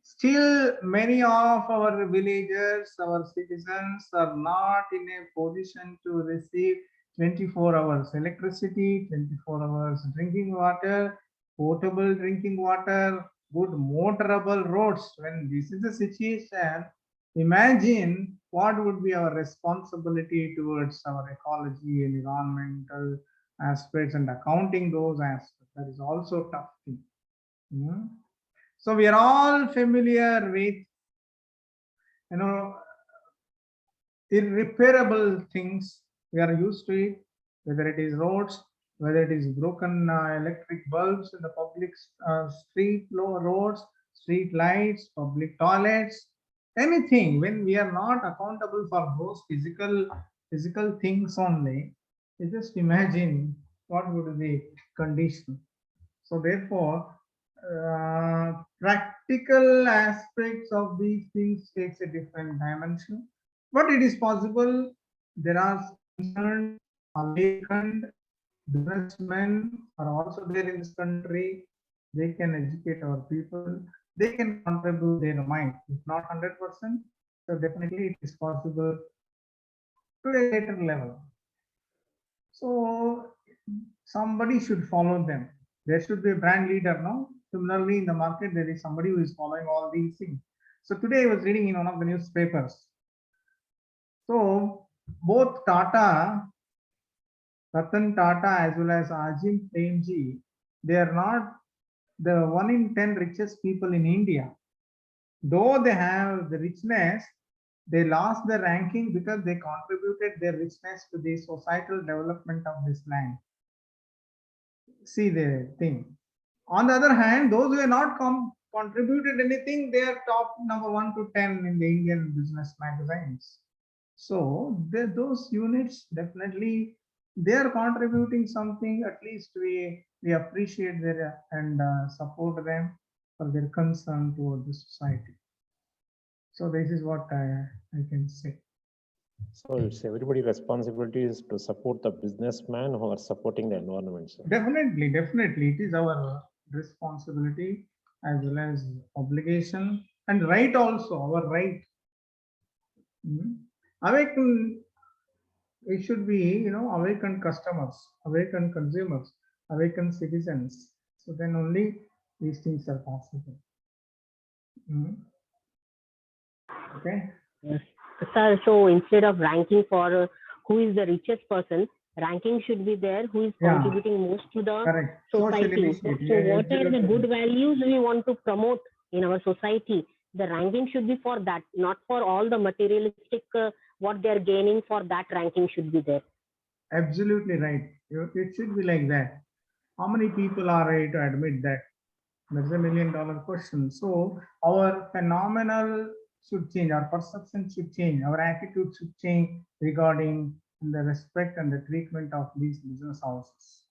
[SPEAKER 1] Still, many of our villagers, our citizens are not in a position to receive 24 hours electricity, 24 hours drinking water, potable drinking water, good motorable roads. When this is the situation, imagine what would be our responsibility towards our ecology, environmental aspects, and accounting those aspects. That is also tough thing. So we are all familiar with, irreparable things. We are used to it, whether it is roads, whether it is broken electric bulbs in the public street roads, street lights, public toilets, anything. When we are not accountable for those physical things only, you just imagine what would be the condition. So therefore, practical aspects of these things takes a different dimension, but it is possible. There are concerned, awakened businessmen are also there in this country. They can educate our people. They can contribute their mind, if not 100%. So definitely it is possible to a later level. So somebody should follow them. There should be a brand leader, no? Similarly, in the market, there is somebody who is following all these things. So today I was reading in one of the newspapers. So both Ratan Tata as well as Ajim Premji, they are not the 1 in 10 richest people in India. Though they have the richness, they lost the ranking because they contributed their richness to the societal development of this land. See the thing. On the other hand, those who have not contributed anything, they are top number 1 to 10 in the Indian business magazines. So those units definitely they are contributing something. At least we appreciate their and support them for their concern toward the society. So this is what I can say.
[SPEAKER 5] So it's everybody's responsibility is to support the businessman who are supporting the environment. Sir.
[SPEAKER 1] Definitely, it is our responsibility as well as obligation and right also, our right. Awaken, we should be, awakened customers, awakened consumers, awakened citizens. So then only these things are possible. Okay.
[SPEAKER 6] Yes. Sir, so instead of ranking for who is the richest person, ranking should be there who is contributing most to the
[SPEAKER 1] Correct.
[SPEAKER 6] society. So what are the good values we want to promote in our society? The ranking should be for that, not for all the materialistic what they are gaining. For that, ranking should be there.
[SPEAKER 1] Absolutely right. It should be like that. How many people are ready to admit that? That's $1 million question. So our phenomenal should change, our perception should change, our attitude should change regarding the respect and the treatment of these business houses.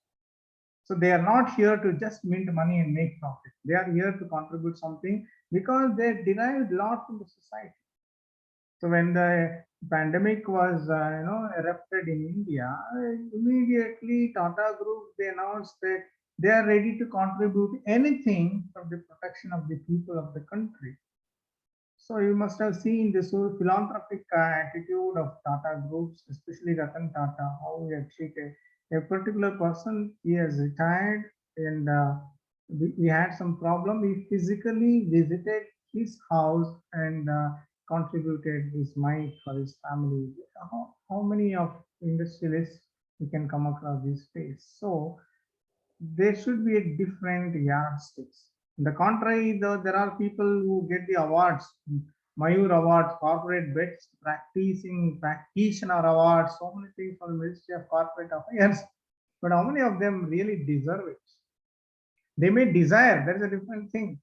[SPEAKER 1] So they are not here to just mint money and make profit. They are here to contribute something because they derived a lot from the society. So when the pandemic was, erupted in India, immediately Tata Group, they announced that they are ready to contribute anything for the protection of the people of the country. So you must have seen this whole philanthropic attitude of Tata groups, especially Ratan Tata, how he had treated a particular person. He has retired, and we had some problem. We physically visited his house and contributed his money for his family. How many of industrialists we can come across these days? So there should be a different yardsticks. On the contrary, though, there are people who get the awards, Mayur Awards, corporate best practicing practitioner awards, so many things from the Ministry of Corporate Affairs. But how many of them really deserve it? They may desire, that is a different thing.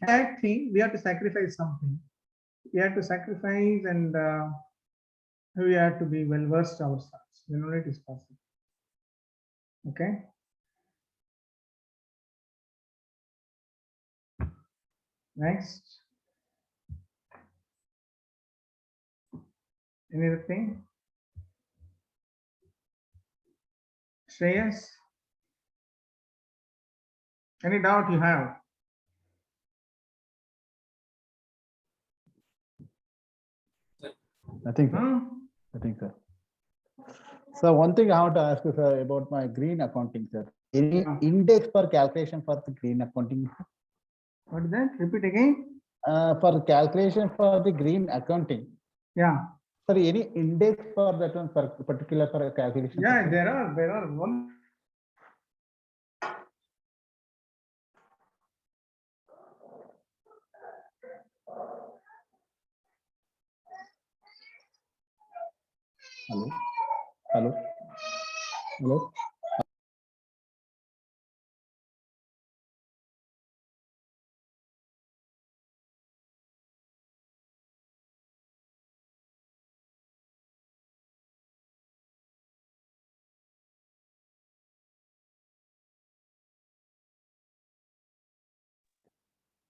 [SPEAKER 1] That thing, we have to sacrifice something. We have to sacrifice, and we have to be well versed ourselves. You know, it is possible. Okay. Next. Anything? Shreyas? Any doubt you have?
[SPEAKER 7] Nothing, sir. Nothing, sir. So one thing I want to ask you, sir, about my green accounting, sir. Any index for calculation for the green accounting?
[SPEAKER 1] What is that? Repeat again.
[SPEAKER 7] For calculation for the green accounting.
[SPEAKER 1] Yeah.
[SPEAKER 7] Sir, any index for that one, for particular for a calculation?
[SPEAKER 1] Yeah, there are one.
[SPEAKER 7] Hello. Hello. Hello.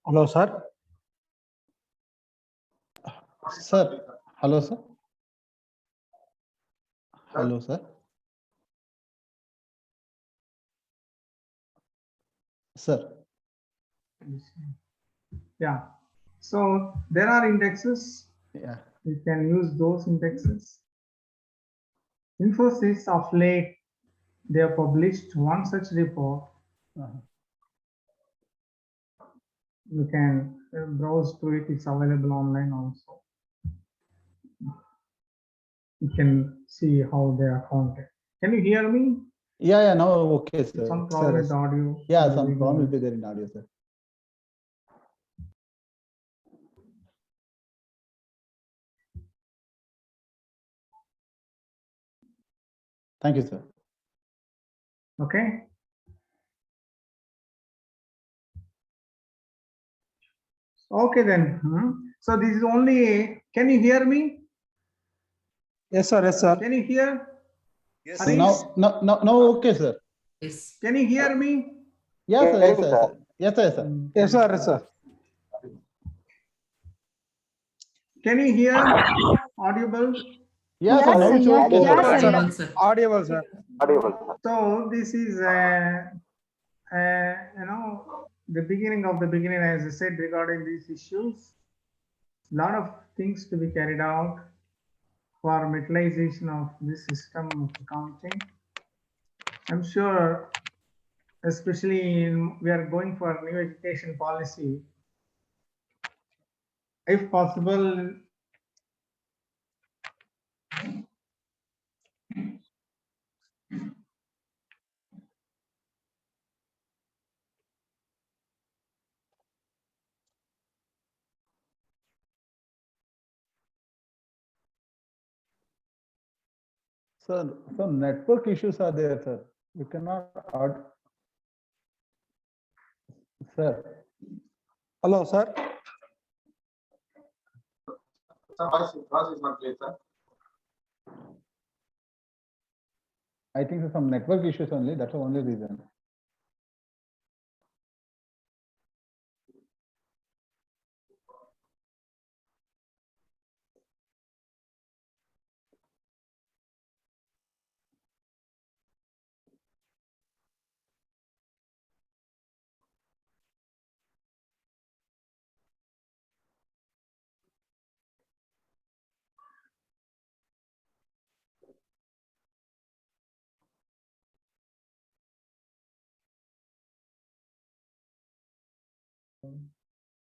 [SPEAKER 2] Hello, sir.
[SPEAKER 7] Sir. Hello, sir. Hello, sir. Sir.
[SPEAKER 1] Yeah. So there are indexes.
[SPEAKER 7] Yeah.
[SPEAKER 1] You can use those indexes. Infosys of late, they have published one such report. You can browse through it. It's available online also. You can see how they are counted. Can you hear me?
[SPEAKER 7] Yeah, no, okay, sir.
[SPEAKER 1] Some problem with the audio.
[SPEAKER 7] Yeah, some problem will be there in audio, sir. Thank you, sir.
[SPEAKER 1] Okay. Okay then. So this is only. Can you hear me?
[SPEAKER 2] Yes, sir. Yes, sir.
[SPEAKER 1] Can you hear?
[SPEAKER 3] Yes,
[SPEAKER 1] Harish?
[SPEAKER 7] No, okay, sir.
[SPEAKER 3] Yes.
[SPEAKER 1] Can you hear me?
[SPEAKER 7] Yes, sir. Yes, sir. Yes, sir. Yes, sir.
[SPEAKER 2] Yes, sir. Yes, sir.
[SPEAKER 1] Can you hear? Audible?
[SPEAKER 7] Yes, sir. Now it's okay, sir.
[SPEAKER 2] Audible, sir. Audible, sir.
[SPEAKER 1] So this is the beginning of the beginning, as I said, regarding these issues. Lot of things to be carried out for utilization of this system of accounting. I'm sure, especially we are going for new education policy. If possible,
[SPEAKER 7] Sir, some network issues are there, sir. We cannot add. Sir.
[SPEAKER 2] Hello, sir. Sir, voice is not clear, sir.
[SPEAKER 7] I think some network issues only. That's the only reason.